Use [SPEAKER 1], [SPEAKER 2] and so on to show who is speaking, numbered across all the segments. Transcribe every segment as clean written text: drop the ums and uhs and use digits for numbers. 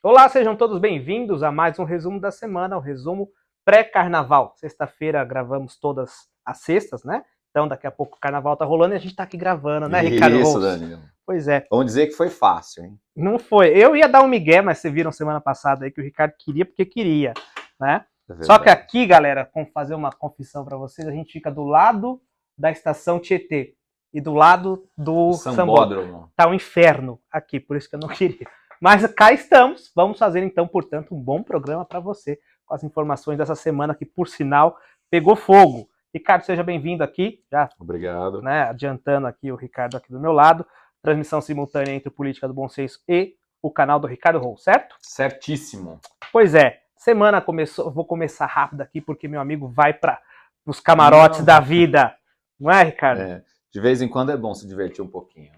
[SPEAKER 1] Olá, sejam todos bem-vindos a mais um resumo da semana, o resumo pré-carnaval. Sexta-feira gravamos todas as sextas, né? Então daqui a pouco o carnaval tá rolando e a gente tá aqui gravando, né, Ricardo
[SPEAKER 2] Isso,
[SPEAKER 1] Rose?
[SPEAKER 2] Danilo.
[SPEAKER 1] Pois é,
[SPEAKER 2] Vamos dizer que foi fácil, hein?
[SPEAKER 1] não foi. Eu ia dar um migué, mas vocês viram semana passada aí que o Ricardo queria porque queria, né?
[SPEAKER 2] É
[SPEAKER 1] Só que
[SPEAKER 2] verdade.
[SPEAKER 1] aqui, galera, vamos fazer uma confissão para vocês, a gente fica do lado da estação Tietê e do lado
[SPEAKER 2] O
[SPEAKER 1] do Sambódromo.
[SPEAKER 2] Sambódromo.
[SPEAKER 1] Tá um inferno aqui, por isso que eu não queria. Mas cá estamos, vamos fazer então, portanto, um bom programa para você, com as informações dessa semana que, por sinal, pegou fogo. Ricardo, seja bem-vindo aqui, já,
[SPEAKER 2] Obrigado.
[SPEAKER 1] né, adiantando aqui o Ricardo aqui do meu lado, transmissão simultânea entre o Política do Bom Senso e o canal do Ricardo Rou, certo?
[SPEAKER 2] Certíssimo.
[SPEAKER 1] Pois é, semana começou, vou começar rápido aqui porque meu amigo vai para os camarotes
[SPEAKER 2] Não.
[SPEAKER 1] da vida, não é, Ricardo?
[SPEAKER 2] É, de vez em quando é bom se divertir um pouquinho.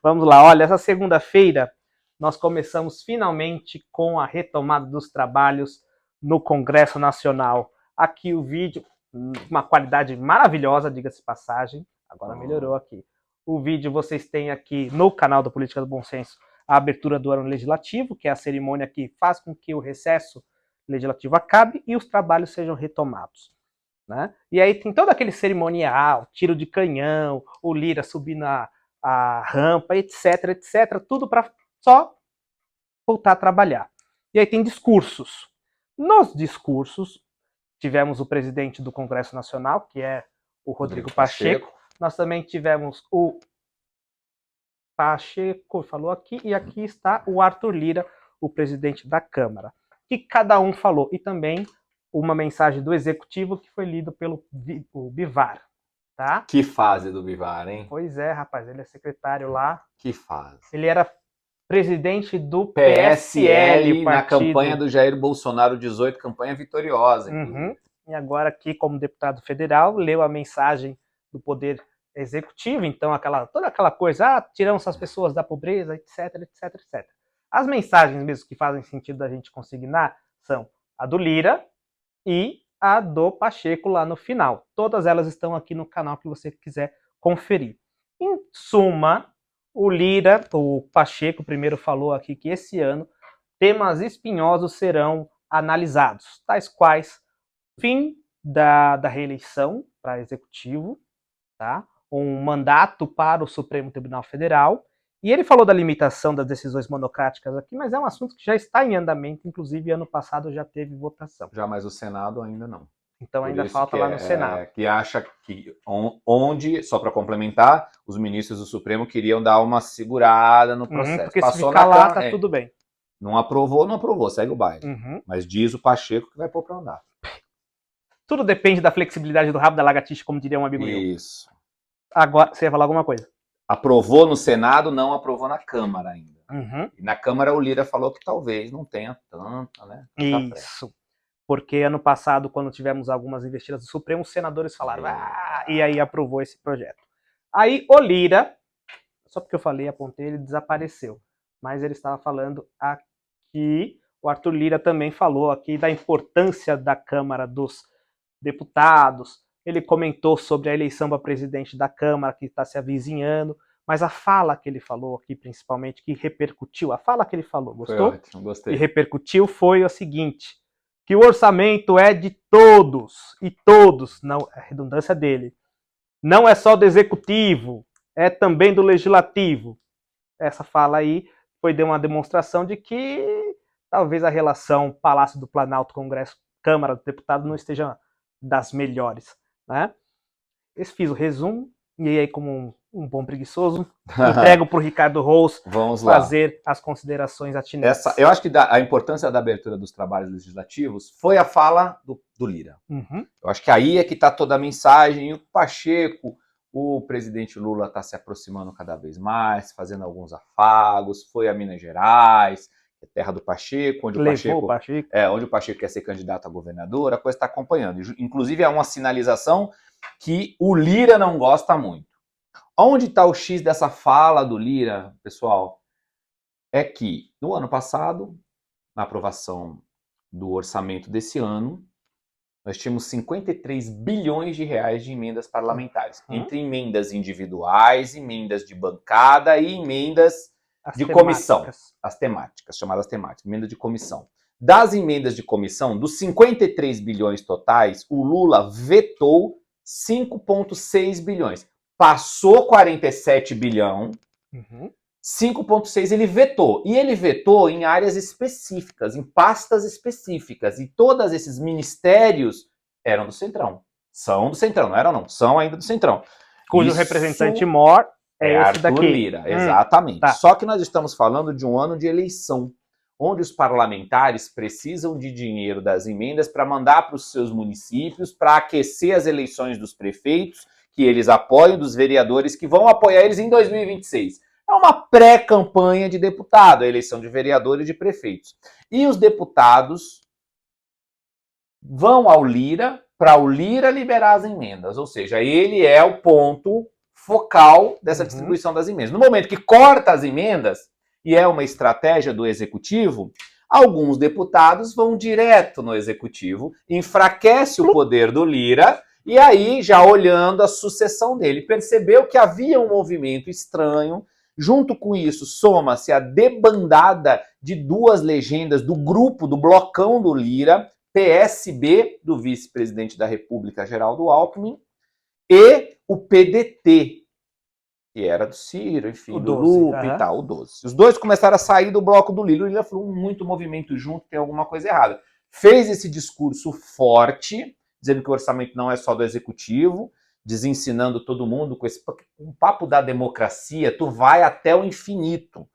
[SPEAKER 1] Vamos lá, olha, essa segunda-feira nós começamos finalmente com a retomada dos trabalhos no Congresso Nacional. Aqui o vídeo, uma qualidade maravilhosa, diga-se passagem, agora melhorou aqui. O vídeo vocês têm aqui no canal da Política do Bom Senso a abertura do ano legislativo, que é a cerimônia que faz com que o recesso legislativo acabe e os trabalhos sejam retomados. Né? E aí tem todo aquele cerimonial, tiro de canhão, o Lira subindo a rampa, etc, etc, tudo para só voltar a trabalhar. E aí tem discursos. Nos discursos, tivemos o presidente do Congresso Nacional, que é o Rodrigo Pacheco. Nós também tivemos o Pacheco, falou aqui, e aqui está o Arthur Lira, o presidente da Câmara. Que cada um falou. E também uma mensagem do executivo que foi lido pelo Bivar. Tá?
[SPEAKER 2] Que fase do Bivar, hein?
[SPEAKER 1] Pois é, rapaz, ele é secretário lá.
[SPEAKER 2] Que fase.
[SPEAKER 1] Ele era presidente do
[SPEAKER 2] PSL na
[SPEAKER 1] partido.
[SPEAKER 2] campanha do Jair Bolsonaro 18, campanha vitoriosa, inclusive.
[SPEAKER 1] Uhum. E agora aqui, como deputado federal, leu a mensagem do Poder Executivo, então toda aquela coisa, tiramos as pessoas da pobreza, etc, etc, etc. As mensagens mesmo que fazem sentido da gente consignar são a do Lira e a do Pacheco lá no final. Todas elas estão aqui no canal que você quiser conferir. Em suma, o Lira, o Pacheco primeiro falou aqui que esse ano temas espinhosos serão analisados, tais quais fim da reeleição para executivo, tá? Um mandato para o Supremo Tribunal Federal, e ele falou da limitação das decisões monocráticas aqui, mas é um assunto que já está em andamento, inclusive ano passado já teve votação.
[SPEAKER 2] Já, mas o Senado ainda não.
[SPEAKER 1] Então
[SPEAKER 2] Por
[SPEAKER 1] ainda
[SPEAKER 2] isso
[SPEAKER 1] falta lá no Senado.
[SPEAKER 2] que acha que onde, só para complementar, os ministros do Supremo queriam dar uma segurada no processo.
[SPEAKER 1] Porque
[SPEAKER 2] Passou
[SPEAKER 1] se ficar
[SPEAKER 2] na
[SPEAKER 1] lá,
[SPEAKER 2] Câmara,
[SPEAKER 1] tá tudo bem.
[SPEAKER 2] não aprovou, não aprovou, segue o baile.
[SPEAKER 1] Uhum.
[SPEAKER 2] Mas diz o Pacheco que vai pôr para andar.
[SPEAKER 1] Tudo depende da flexibilidade do rabo da lagartixa, como diria um amigo meu.
[SPEAKER 2] Isso.
[SPEAKER 1] Agora, você ia falar alguma coisa?
[SPEAKER 2] Aprovou no Senado, não aprovou na Câmara ainda.
[SPEAKER 1] Uhum.
[SPEAKER 2] E na Câmara o Lira falou que talvez não tenha tanta, né? Tanta
[SPEAKER 1] Isso. Porque ano passado, quando tivemos algumas investidas do Supremo, os senadores falaram, e aí aprovou esse projeto. Aí o Lira, só porque eu falei, apontei, ele desapareceu. Mas ele estava falando aqui, o Arthur Lira também falou aqui da importância da Câmara dos Deputados, ele comentou sobre a eleição para presidente da Câmara, que está se avizinhando, mas a fala que ele falou aqui, principalmente, que repercutiu, a fala que ele falou, gostou?
[SPEAKER 2] Foi ótimo, gostei.
[SPEAKER 1] E repercutiu foi o seguinte, que o orçamento é de todos, e todos, não, a redundância dele, não é só do executivo, é também do legislativo. Essa fala aí foi uma demonstração de que talvez a relação Palácio do Planalto, Congresso, Câmara dos Deputados não esteja das melhores, né? Eu fiz o resumo, e aí como um bom preguiçoso, entrego para o Ricardo Rous fazer as considerações atinentes.
[SPEAKER 2] Eu acho que a importância da abertura dos trabalhos legislativos foi a fala do Lira.
[SPEAKER 1] Uhum.
[SPEAKER 2] Eu acho que aí é que está toda a mensagem, e o Pacheco, o presidente Lula está se aproximando cada vez mais, fazendo alguns afagos, foi a Minas Gerais, terra do Pacheco, onde o Pacheco quer ser candidato a governador, a coisa está acompanhando. Inclusive, é uma sinalização que o Lira não gosta muito. Onde está o X dessa fala do Lira, pessoal? É que, no ano passado, na aprovação do orçamento desse ano, nós tínhamos 53 bilhões de reais de emendas parlamentares, entre emendas individuais, emendas de bancada e emendas de comissão. As temáticas, chamadas temáticas, emenda de comissão. Das emendas de comissão, dos 53 bilhões totais, o Lula vetou 5,6 bilhões. Passou 47 bilhão, 5,6 ele vetou. E ele vetou em áreas específicas, em pastas específicas. E todos esses ministérios eram do Centrão. São do Centrão, não eram não, são ainda do Centrão.
[SPEAKER 1] Cujo representante maior é esse
[SPEAKER 2] Arthur
[SPEAKER 1] daqui.
[SPEAKER 2] Lira, exatamente.
[SPEAKER 1] Tá.
[SPEAKER 2] Só que nós estamos falando de um ano de eleição, onde os parlamentares precisam de dinheiro das emendas para mandar para os seus municípios, para aquecer as eleições dos prefeitos, que eles apoiam, dos vereadores que vão apoiar eles em 2026. É uma pré-campanha de deputado, a eleição de vereadores e de prefeitos. E os deputados vão ao Lira para o Lira liberar as emendas, ou seja, ele é o ponto focal dessa distribuição das emendas. No momento que corta as emendas, e é uma estratégia do Executivo, alguns deputados vão direto no Executivo, enfraquece o poder do Lira, e aí, já olhando a sucessão dele, percebeu que havia um movimento estranho. Junto com isso, soma-se a debandada de duas legendas do grupo, do blocão do Lira, PSB, do vice-presidente da República, Geraldo Alckmin, e o PDT, que era do Ciro, enfim, do Lupe e tal, o 12. Os dois começaram a sair do bloco do Lira. O Lira falou, muito movimento junto, tem alguma coisa errada. Fez esse discurso forte, dizendo que o orçamento não é só do Executivo, desensinando todo mundo com esse um papo da democracia, tu vai até o infinito.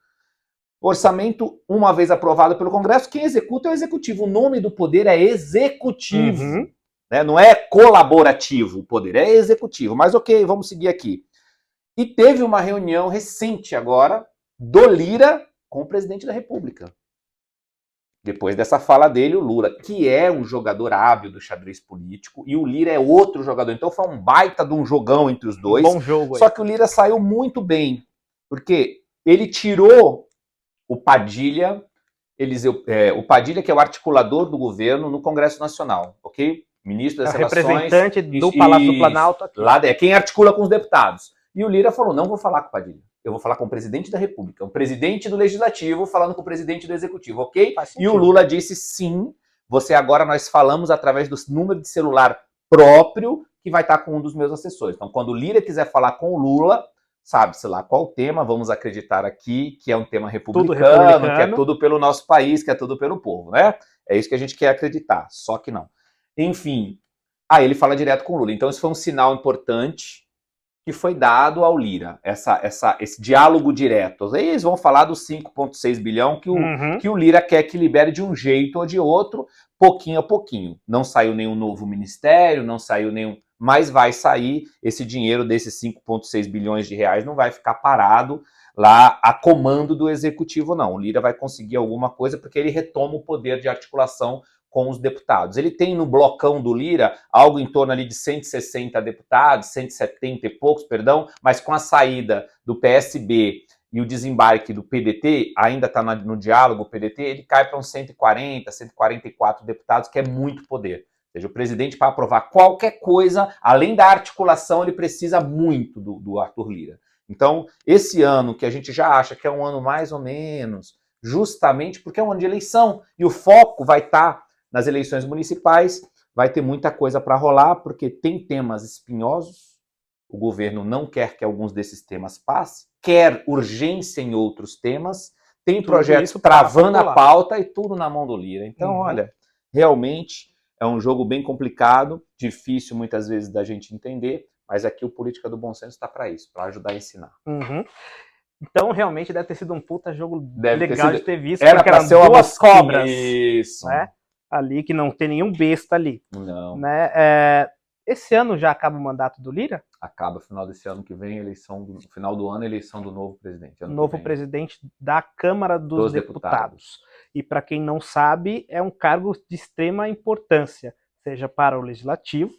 [SPEAKER 2] Orçamento, uma vez aprovado pelo Congresso, quem executa é o Executivo. O nome do poder é Executivo. Né? Não é colaborativo o poder, é Executivo. Mas ok, vamos seguir aqui. E teve uma reunião recente agora do Lira com o presidente da República. Depois dessa fala dele, o Lula, que é um jogador hábil do xadrez político, e o Lira é outro jogador. Então foi um baita de um jogão entre os dois.
[SPEAKER 1] Bom jogo aí.
[SPEAKER 2] Só que o Lira saiu muito bem, porque ele tirou o Padilha, o Padilha, que é o articulador do governo no Congresso Nacional, ok? Ministro das Relações...
[SPEAKER 1] representante do Palácio do Planalto aqui.
[SPEAKER 2] Lá é quem articula com os deputados. E o Lira falou, não vou falar com o Padilha, eu vou falar com o presidente da República, o presidente do Legislativo falando com o presidente do Executivo, ok? E o Lula disse, sim, nós falamos através do número de celular próprio que vai estar com um dos meus assessores. Então, quando o Lira quiser falar com o Lula, sabe-se lá qual o tema, vamos acreditar aqui que é um tema republicano, que é tudo pelo nosso país, que é tudo pelo povo, né? É isso que a gente quer acreditar, só que não. Enfim, aí ele fala direto com o Lula. Então, isso foi um sinal importante que foi dado ao Lira, esse diálogo direto. Aí eles vão falar dos 5,6 bilhão que o Lira quer que libere de um jeito ou de outro, pouquinho a pouquinho. Não saiu nenhum novo ministério, não saiu nenhum... Mas vai sair esse dinheiro desses 5,6 bilhões de reais, não vai ficar parado lá a comando do Executivo, não. O Lira vai conseguir alguma coisa porque ele retoma o poder de articulação com os deputados. Ele tem no blocão do Lira algo em torno ali de 160 deputados, 170 e poucos, perdão, mas com a saída do PSB e o desembarque do PDT, ainda está no diálogo o PDT, ele cai para uns 140, 144 deputados, que é muito poder. Ou seja, o presidente, para aprovar qualquer coisa, além da articulação, ele precisa muito do Arthur Lira. Então, esse ano, que a gente já acha que é um ano mais ou menos, justamente porque é um ano de eleição, e o foco vai estar nas eleições municipais, vai ter muita coisa para rolar, porque tem temas espinhosos, o governo não quer que alguns desses temas passem, quer urgência em outros temas, tem projetos travando a pauta e tudo na mão do Lira. Então, olha, realmente é um jogo bem complicado, difícil muitas vezes da gente entender, mas aqui o Política do Bom Senso está para isso, para ajudar a ensinar.
[SPEAKER 1] Então, realmente, deve ter sido um puta jogo legal de ter visto,
[SPEAKER 2] era
[SPEAKER 1] porque eram
[SPEAKER 2] ser
[SPEAKER 1] duas cobras.
[SPEAKER 2] Isso.
[SPEAKER 1] Né? Ali, que não tem nenhum besta ali.
[SPEAKER 2] Não.
[SPEAKER 1] Né? Esse ano já acaba o mandato do Lira?
[SPEAKER 2] Acaba no final desse ano que vem, no final do ano, eleição do novo presidente.
[SPEAKER 1] Novo presidente da Câmara dos Deputados. E para quem não sabe, é um cargo de extrema importância, seja para o Legislativo,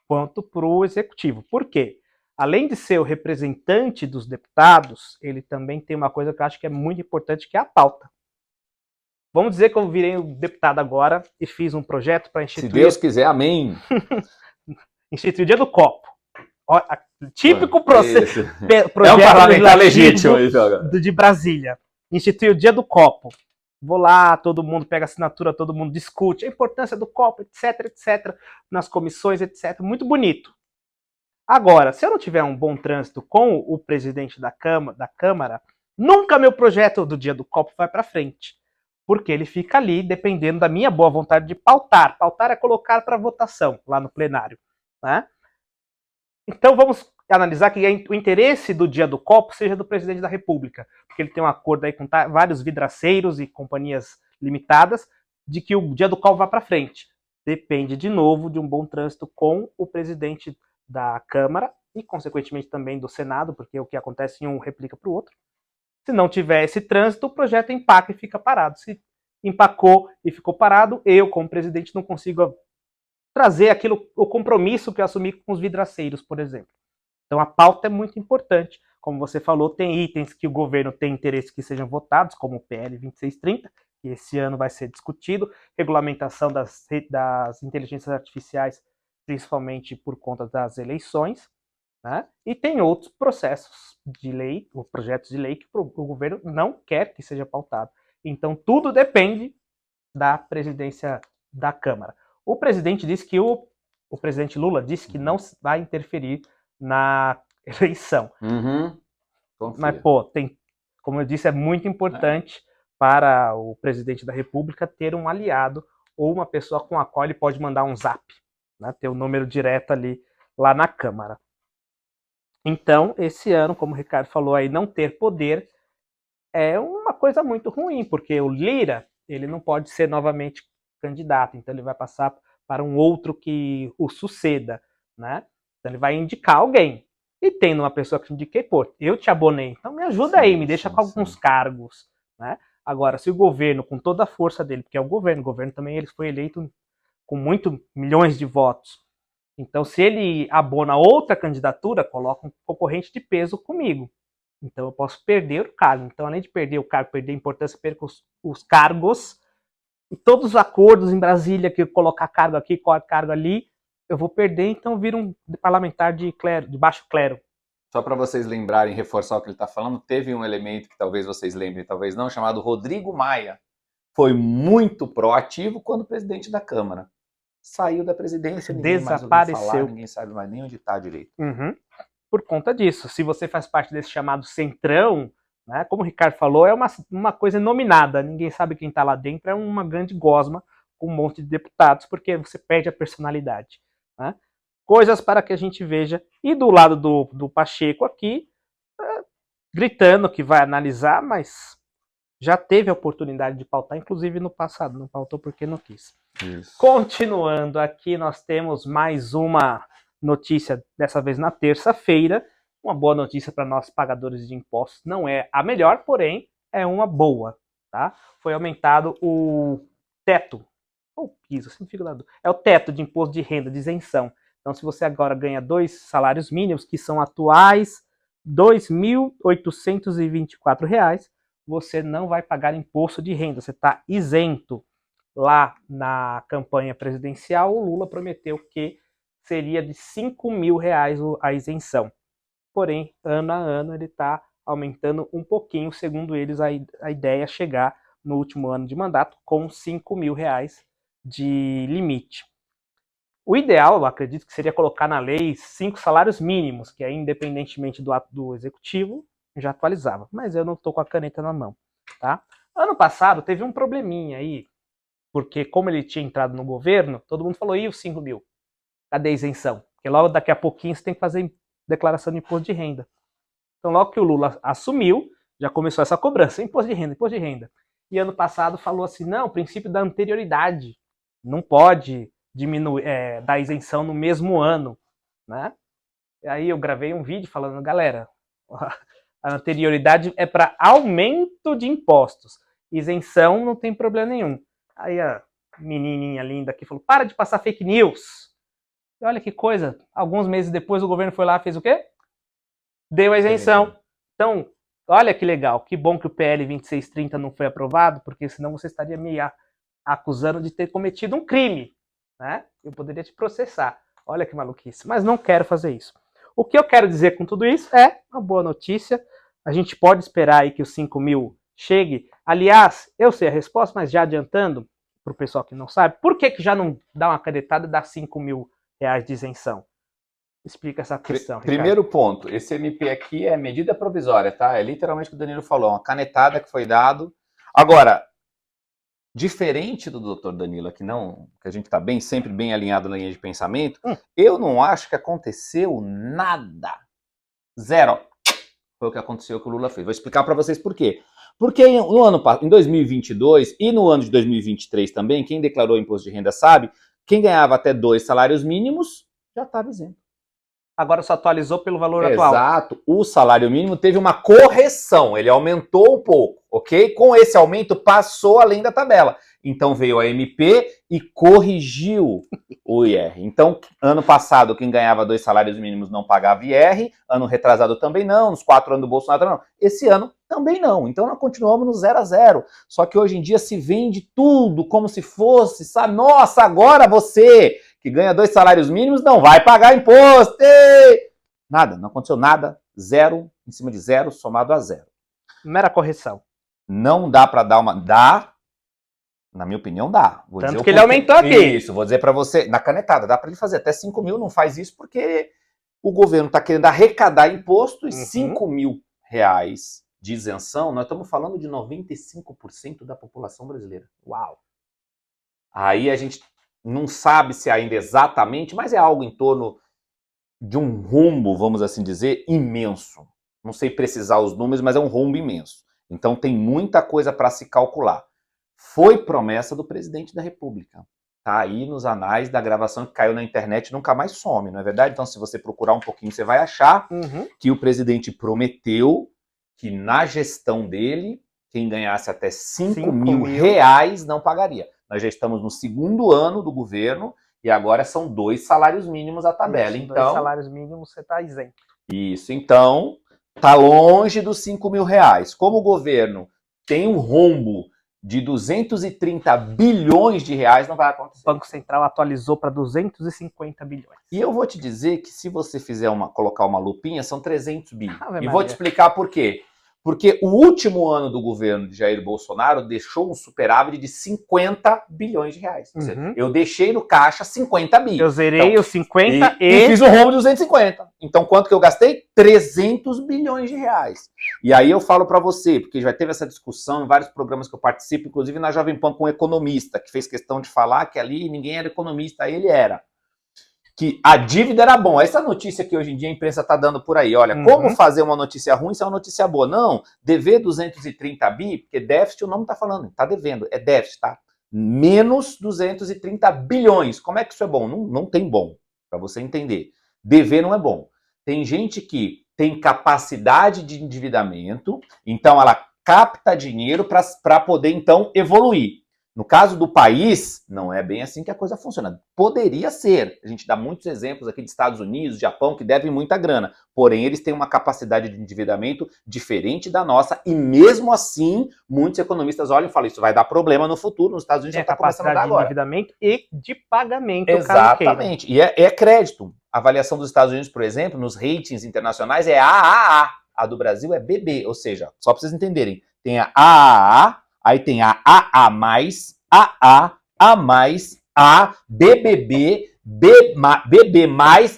[SPEAKER 1] quanto para o Executivo. Por quê? Além de ser o representante dos deputados, ele também tem uma coisa que eu acho que é muito importante, que é a pauta. Vamos dizer que eu virei um deputado agora e fiz um projeto para instituir...
[SPEAKER 2] Se Deus quiser, amém!
[SPEAKER 1] Instituir o Dia do Copo. Típico processo.
[SPEAKER 2] É um parlamentar legítimo
[SPEAKER 1] de Brasília. Institui o dia do copo. Vou lá, todo mundo pega assinatura, todo mundo discute a importância do copo, etc, etc, nas comissões, etc. Muito bonito. Agora, se eu não tiver um bom trânsito com o presidente da Câmara, nunca meu projeto do dia do copo vai para frente. Porque ele fica ali dependendo da minha boa vontade de pautar. Pautar é colocar para votação lá no plenário. Né? Então vamos analisar que o interesse do dia do copo seja do presidente da República, porque ele tem um acordo aí com vários vidraceiros e companhias limitadas de que o dia do copo vá para frente. Depende, de novo, de um bom trânsito com o presidente da Câmara e, consequentemente, também do Senado, porque o que acontece em um replica para o outro. Se não tiver esse trânsito, o projeto empaca e fica parado. Se empacou e ficou parado, eu, como presidente, não consigo trazer o compromisso que eu assumi com os vidraceiros, por exemplo. Então a pauta é muito importante. Como você falou, tem itens que o governo tem interesse que sejam votados, como o PL 2630, que esse ano vai ser discutido, regulamentação das inteligências artificiais, principalmente por conta das eleições, né? E tem outros processos de lei, ou projetos de lei, que o governo não quer que seja pautado. Então tudo depende da presidência da Câmara. O presidente disse que o presidente Lula disse que não vai interferir na eleição. Mas, pô, como eu disse, é muito importante para o presidente da República ter um aliado ou uma pessoa com a qual ele pode mandar um zap, né, ter o número direto ali lá na Câmara. Então, esse ano, como o Ricardo falou aí, não ter poder é uma coisa muito ruim, porque o Lira, ele não pode ser novamente candidato, então ele vai passar para um outro que o suceda, né? Então ele vai indicar alguém. E tendo uma pessoa que indiquei, pô, eu te abonei, então me ajuda aí, me deixa com alguns cargos, né? Agora, se o governo, com toda a força dele, porque é o governo também ele foi eleito com milhões de votos, então se ele abona outra candidatura, coloca um concorrente de peso comigo. Então eu posso perder o cargo. Então, além de perder o cargo, perder a importância, perco os cargos, e todos os acordos em Brasília, que eu colocar cargo aqui, cargo ali, eu vou perder, então vira um parlamentar de baixo clero.
[SPEAKER 2] Só para vocês lembrarem, reforçar o que ele está falando, teve um elemento que talvez vocês lembrem, talvez não, chamado Rodrigo Maia. Foi muito proativo quando presidente da Câmara. Saiu da presidência, ninguém
[SPEAKER 1] desapareceu.
[SPEAKER 2] Mais ouviu falar, ninguém sabe mais nem onde está direito.
[SPEAKER 1] Por conta disso, se você faz parte desse chamado centrão, né, como o Ricardo falou, é uma coisa nominada, ninguém sabe quem está lá dentro, é uma grande gosma com um monte de deputados, porque você perde a personalidade. Né? Coisas para que a gente veja. E do lado do Pacheco aqui, gritando que vai analisar, mas já teve a oportunidade de pautar, inclusive no passado, não pautou porque não quis. Isso. Continuando aqui, nós temos mais uma notícia, dessa vez na terça-feira, uma boa notícia para nós pagadores de impostos. Não é a melhor, porém é uma boa. Tá? Foi aumentado o teto, ou piso, assim fica lá, é o teto de imposto de renda, de isenção. Então, se você agora ganha 2 salários mínimos, que são atuais R$ 2.824, você não vai pagar imposto de renda, você está isento. Lá na campanha presidencial, o Lula prometeu que seria de R$ 5.000 a isenção. Porém, ano a ano, ele está aumentando um pouquinho, segundo eles, a ideia é chegar no último ano de mandato com R$ 5.000 de limite. O ideal, eu acredito, que seria colocar na lei 5 salários mínimos, que aí, independentemente do ato do executivo, já atualizava. Mas eu não estou com a caneta na mão. Tá? Ano passado teve um probleminha aí, porque como ele tinha entrado no governo, todo mundo falou, e os 5 mil? Cadê a isenção? Porque logo daqui a pouquinho você tem que fazer declaração de imposto de renda. Então logo que o Lula assumiu, já começou essa cobrança, imposto de renda, imposto de renda. E ano passado falou assim, não, princípio da anterioridade, não pode diminuir, dar isenção no mesmo ano. Né? E aí eu gravei um vídeo falando, galera, a anterioridade é para aumento de impostos, isenção não tem problema nenhum. Aí a menininha linda aqui falou, para de passar fake news. E olha que coisa, alguns meses depois o governo foi lá e fez o quê? Deu a isenção. Então, olha que legal, que bom que o PL 2630 não foi aprovado, porque senão você estaria me acusando de ter cometido um crime. Né? Eu poderia te processar. Olha que maluquice. Mas não quero fazer isso. O que eu quero dizer com tudo isso é uma boa notícia. A gente pode esperar aí que os 5 mil chegue. Aliás, eu sei a resposta, mas já adiantando, para o pessoal que não sabe, por que já não dá uma canetada e dá 5 mil reais de isenção? Explica essa questão, Ricardo.
[SPEAKER 2] Primeiro ponto, esse MP aqui é medida provisória, tá? É literalmente o que o Danilo falou, uma canetada que foi dado. Agora, diferente do doutor Danilo aqui, não, que a gente está sempre bem alinhado na linha de pensamento, eu não acho que aconteceu nada. Zero. Foi o que aconteceu que o Lula fez. Vou explicar para vocês por quê. Porque em 2022 e no ano de 2023 também, quem declarou imposto de renda sabe, quem ganhava até 2 salários mínimos já estava isento.
[SPEAKER 1] Agora só atualizou pelo valor atual.
[SPEAKER 2] Exato. O salário mínimo teve uma correção, ele aumentou um pouco, ok? Com esse aumento passou além da tabela. Então veio a MP e corrigiu o IR. Então, ano passado, quem ganhava 2 salários mínimos não pagava IR, ano retrasado também não, nos 4 anos do Bolsonaro não. Esse ano também não. Então nós continuamos no 0 a 0. Só que hoje em dia se vende tudo como se fosse, sabe? Nossa, agora você que ganha 2 salários mínimos não vai pagar imposto. Ei! Nada, não aconteceu nada. 0 em cima de 0, somado a 0.
[SPEAKER 1] Mera correção.
[SPEAKER 2] Não dá para dar uma... Dá, na minha opinião, dá. Vou
[SPEAKER 1] Tanto que ele aumentou aqui.
[SPEAKER 2] Isso, vou dizer para você, na canetada, dá para ele fazer até 5 mil, não faz isso porque o governo está querendo arrecadar imposto e 5 mil reais de isenção, nós estamos falando de 95% da população brasileira. Uau! Aí a gente não sabe se ainda exatamente, mas é algo em torno de um rombo, vamos assim dizer, imenso. Não sei precisar os números, mas é um rombo imenso. Então tem muita coisa para se calcular. Foi promessa do presidente da República. Tá aí nos anais da gravação que caiu na internet e nunca mais some, não é verdade? Então se você procurar um pouquinho, você vai achar que o presidente prometeu que na gestão dele, quem ganhasse até 5 mil reais não pagaria. Nós já estamos no 2º ano do governo e agora são 2 salários mínimos a tabela.
[SPEAKER 1] Isso,
[SPEAKER 2] então,
[SPEAKER 1] 2 salários mínimos você está isento.
[SPEAKER 2] Isso, então, está longe dos 5 mil reais. Como o governo tem um rombo de 230 bilhões de reais, não vai acontecer.
[SPEAKER 1] O Banco Central atualizou para 250 bilhões.
[SPEAKER 2] E eu vou te dizer que se você fizer colocar uma lupinha, são 300 bi. E vou te explicar por quê. Porque o último ano do governo de Jair Bolsonaro deixou um superávit de 50 bilhões de reais. Ou seja, eu deixei no caixa 50 bi.
[SPEAKER 1] Eu zerei os 50
[SPEAKER 2] e fiz um rombo de 250. Então, quanto que eu gastei? 300 bilhões de reais. E aí eu falo para você, porque já teve essa discussão em vários programas que eu participo, inclusive na Jovem Pan com um economista, que fez questão de falar que ali ninguém era economista, ele era. Que a dívida era bom. Essa notícia que hoje em dia a imprensa está dando por aí. Olha, como fazer uma notícia ruim se é uma notícia boa? Não, dever 230 bi, porque déficit o nome está falando, está devendo, é déficit, tá? Menos 230 bilhões. Como é que isso é bom? Não tem bom, para você entender. Dever não é bom. Tem gente que tem capacidade de endividamento, então ela capta dinheiro para poder, então, evoluir. No caso do país, não é bem assim que a coisa funciona. Poderia ser. A gente dá muitos exemplos aqui de Estados Unidos, Japão, que devem muita grana. Porém, eles têm uma capacidade de endividamento diferente da nossa. E mesmo assim, muitos economistas olham e falam, isso vai dar problema no futuro. Nos Estados Unidos já está começando a dar agora.
[SPEAKER 1] De endividamento e de pagamento.
[SPEAKER 2] Exatamente. E é crédito. A avaliação dos Estados Unidos, por exemplo, nos ratings internacionais é AAA. A do Brasil é BB. Ou seja, só para vocês entenderem, tem a AAA, aí tem a AA+, AA, A+, BBB, BB+,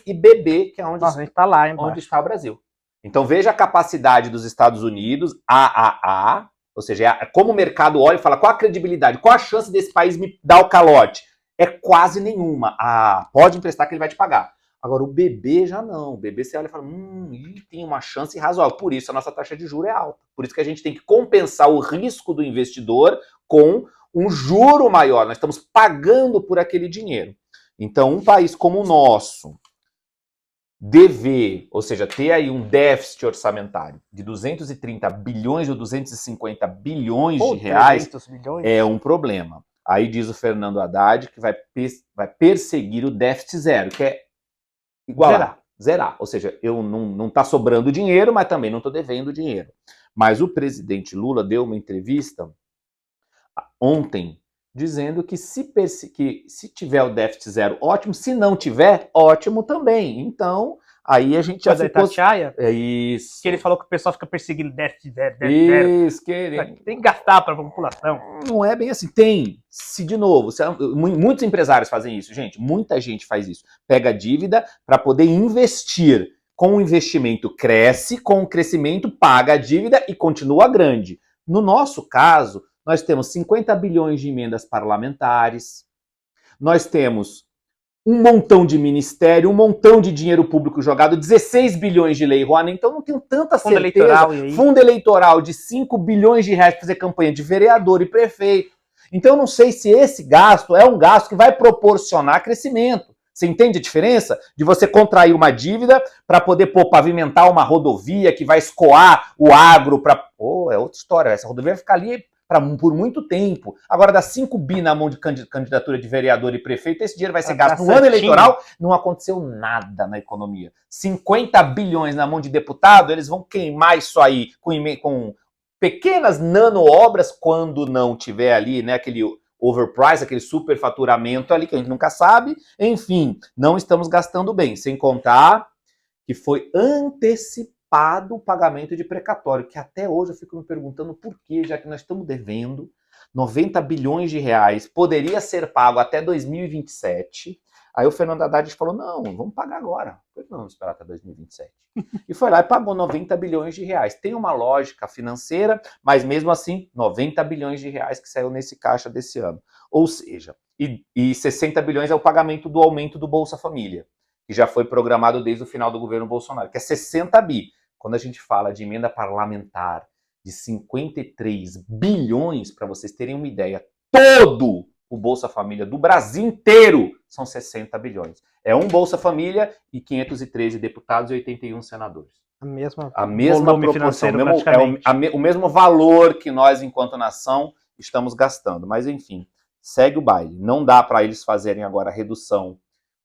[SPEAKER 2] e BB, que é onde,
[SPEAKER 1] a gente tá lá,
[SPEAKER 2] onde está o Brasil. Então veja a capacidade dos Estados Unidos, AAA, ou seja, como o mercado olha e fala, qual a credibilidade, qual a chance desse país me dar o calote? É quase nenhuma. Pode emprestar que ele vai te pagar. Agora, o BB já não. O BB você olha e fala, tem uma chance razoável. Por isso a nossa taxa de juros é alta. Por isso que a gente tem que compensar o risco do investidor com um juro maior. Nós estamos pagando por aquele dinheiro. Então, um país como o nosso, dever, ou seja, ter aí um déficit orçamentário de 230 bilhões ou 250 bilhões de reais é um problema. Aí diz o Fernando Haddad que vai perseguir o déficit zero, que é zerar. Ou seja, eu não está sobrando dinheiro, mas também não estou devendo dinheiro. Mas o presidente Lula deu uma entrevista ontem dizendo que se tiver o déficit zero, ótimo. Se não tiver, ótimo também. Então, Aí a gente já
[SPEAKER 1] ficou... Itatiaia,
[SPEAKER 2] é isso.
[SPEAKER 1] Que ele falou que o pessoal fica perseguindo déficit.
[SPEAKER 2] Isso,
[SPEAKER 1] tem que gastar para a população.
[SPEAKER 2] Não é bem assim. Tem. De novo, muitos empresários fazem isso, gente. Muita gente faz isso. Pega dívida para poder investir. Com o investimento cresce, com o crescimento paga a dívida e continua grande. No nosso caso, nós temos 50 bilhões de emendas parlamentares, nós temos um montão de ministério, um montão de dinheiro público jogado, 16 bilhões de lei Rouanet, então não tenho tanta certeza.
[SPEAKER 1] Eleitoral, e aí?
[SPEAKER 2] Fundo eleitoral de 5 bilhões de reais para fazer campanha de vereador e prefeito. Então eu não sei se esse gasto é um gasto que vai proporcionar crescimento. Você entende a diferença? De você contrair uma dívida para poder pavimentar uma rodovia que vai escoar o agro para... é outra história, essa rodovia vai ficar ali por muito tempo. Agora dá 5 bi na mão de candidatura de vereador e prefeito, esse dinheiro vai ser gasto no ano eleitoral, não aconteceu nada na economia. 50 bilhões na mão de deputado, eles vão queimar isso aí com pequenas nano-obras quando não tiver ali, né, aquele overprice, aquele superfaturamento ali que a gente nunca sabe. Enfim, não estamos gastando bem, sem contar que foi antecipado o pagamento de precatório, que até hoje eu fico me perguntando por quê, já que nós estamos devendo 90 bilhões de reais, poderia ser pago até 2027. Aí o Fernando Haddad falou, não, vamos pagar agora. Não, vamos esperar até 2027. E foi lá e pagou 90 bilhões de reais. Tem uma lógica financeira, mas mesmo assim, 90 bilhões de reais que saiu nesse caixa desse ano. Ou seja, e 60 bilhões é o pagamento do aumento do Bolsa Família, que já foi programado desde o final do governo Bolsonaro, que é 60 bi. Quando a gente fala de emenda parlamentar de 53 bilhões, para vocês terem uma ideia, todo o Bolsa Família do Brasil inteiro são 60 bilhões. É um Bolsa Família e 513 deputados e 81 senadores.
[SPEAKER 1] A mesma
[SPEAKER 2] proporção, o mesmo valor que nós, enquanto nação, estamos gastando. Mas, enfim, segue o baile. Não dá para eles fazerem agora a redução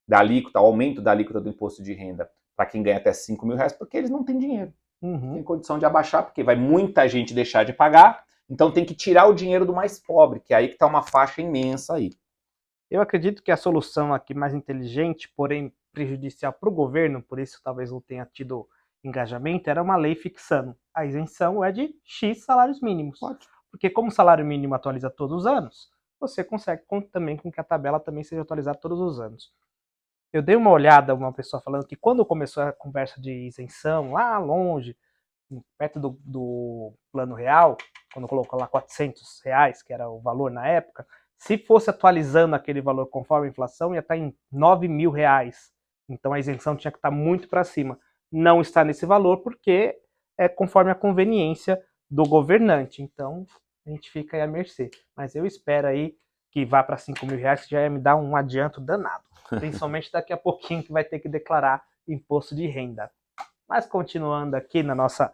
[SPEAKER 2] da alíquota, aumento da alíquota do imposto de renda para quem ganha até 5 mil reais, porque eles não têm dinheiro. Não tem condição de abaixar, porque vai muita gente deixar de pagar, então tem que tirar o dinheiro do mais pobre, que é aí que está uma faixa imensa aí.
[SPEAKER 1] Eu acredito que a solução aqui mais inteligente, porém prejudicial para o governo, por isso talvez não tenha tido engajamento, era uma lei fixando. A isenção é de X salários mínimos. Ótimo. Porque como o salário mínimo atualiza todos os anos, você consegue também com que a tabela também seja atualizada todos os anos. Eu dei uma olhada, uma pessoa falando que quando começou a conversa de isenção, lá longe, perto do plano real, quando colocou lá 400 reais, que era o valor na época, se fosse atualizando aquele valor conforme a inflação, ia estar em 9 mil reais. Então a isenção tinha que estar muito para cima. Não está nesse valor porque é conforme a conveniência do governante. Então a gente fica aí à mercê. Mas eu espero aí que vá para 5 mil reais, que já ia me dar um adianto danado. Principalmente daqui a pouquinho que vai ter que declarar imposto de renda. Mas continuando aqui na nossa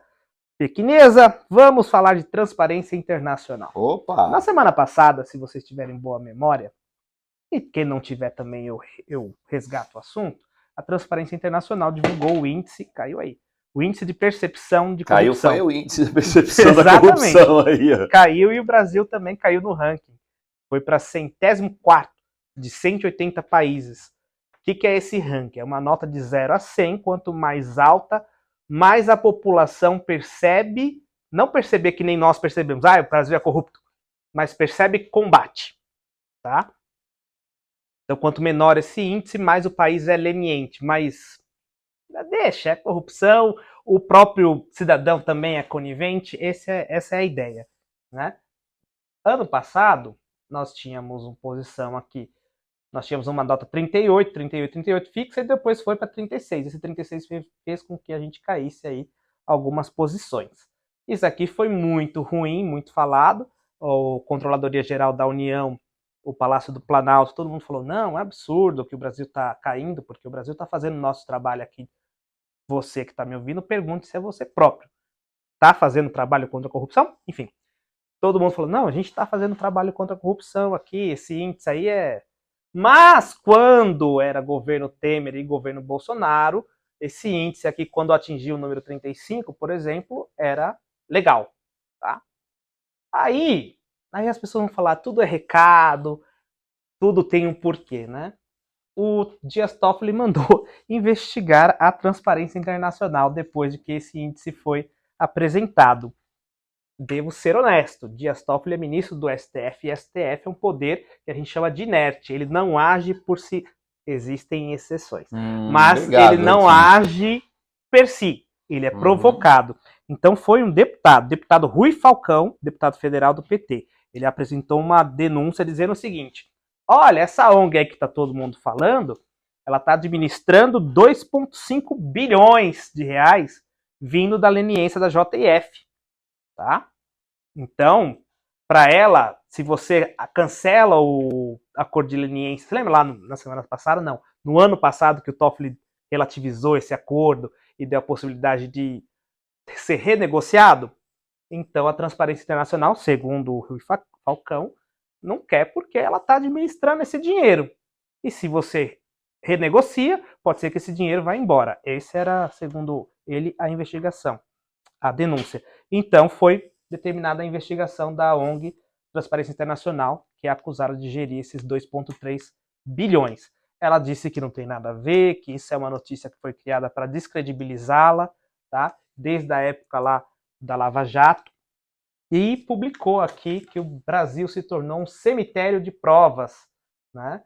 [SPEAKER 1] pequeneza, vamos falar de transparência internacional.
[SPEAKER 2] Opa!
[SPEAKER 1] Na semana passada, se vocês tiverem boa memória, e quem não tiver também eu resgato o assunto, a Transparência Internacional divulgou o índice, caiu aí, o índice de percepção de corrupção.
[SPEAKER 2] Caiu foi o índice de percepção da corrupção aí. Ó.
[SPEAKER 1] Caiu e o Brasil também caiu no ranking. Foi para 104º de 180 países. O que é esse ranking? É uma nota de 0 a 100, quanto mais alta, mais a população percebe, não perceber que nem nós percebemos, o Brasil é corrupto, mas percebe que combate, tá? Então, quanto menor esse índice, mais o país é leniente, mas deixa, é corrupção, o próprio cidadão também é conivente, essa é a ideia, né? Ano passado, nós tínhamos uma posição aqui, nós tínhamos uma nota 38, 38, 38 fixa e depois foi para 36. Esse 36 fez com que a gente caísse aí algumas posições. Isso aqui foi muito ruim, muito falado. O Controladoria Geral da União, o Palácio do Planalto, todo mundo falou, não, é absurdo que o Brasil está caindo, porque o Brasil está fazendo o nosso trabalho aqui. Você que está me ouvindo, pergunte se é você próprio. Está fazendo trabalho contra a corrupção? Enfim, todo mundo falou, não, a gente está fazendo trabalho contra a corrupção aqui, esse índice aí é... Mas quando era governo Temer e governo Bolsonaro, esse índice aqui, quando atingiu o número 35, por exemplo, era legal. Tá? Aí as pessoas vão falar, tudo é recado, tudo tem um porquê, né? o Dias Toffoli mandou investigar a Transparência Internacional depois de que esse índice foi apresentado. Devo ser honesto, Dias Toffoli é ministro do STF, e STF é um poder que a gente chama de inerte, ele não age por si, existem exceções, mas
[SPEAKER 2] obrigado,
[SPEAKER 1] ele não age per si, ele é provocado. Então foi um deputado Rui Falcão, deputado federal do PT, ele apresentou uma denúncia dizendo o seguinte: olha, essa ONG aí que está todo mundo falando, ela está administrando 2,5 bilhões de reais vindo da leniência da JF. Tá? Então, para ela, se você cancela o acordo de leniência, você lembra lá na semana passada? Não. No ano passado que o Toffoli relativizou esse acordo e deu a possibilidade de ser renegociado? Então, a Transparência Internacional, segundo o Rui Falcão, não quer porque ela está administrando esse dinheiro. E se você renegocia, pode ser que esse dinheiro vá embora. Esse era, segundo ele, a investigação, a denúncia. Então, foi determinada a investigação da ONG Transparência Internacional, que é acusada de gerir esses 2,3 bilhões. Ela disse que não tem nada a ver, que isso é uma notícia que foi criada para descredibilizá-la, tá? Desde a época lá da Lava Jato, e publicou aqui que o Brasil se tornou um cemitério de provas, né?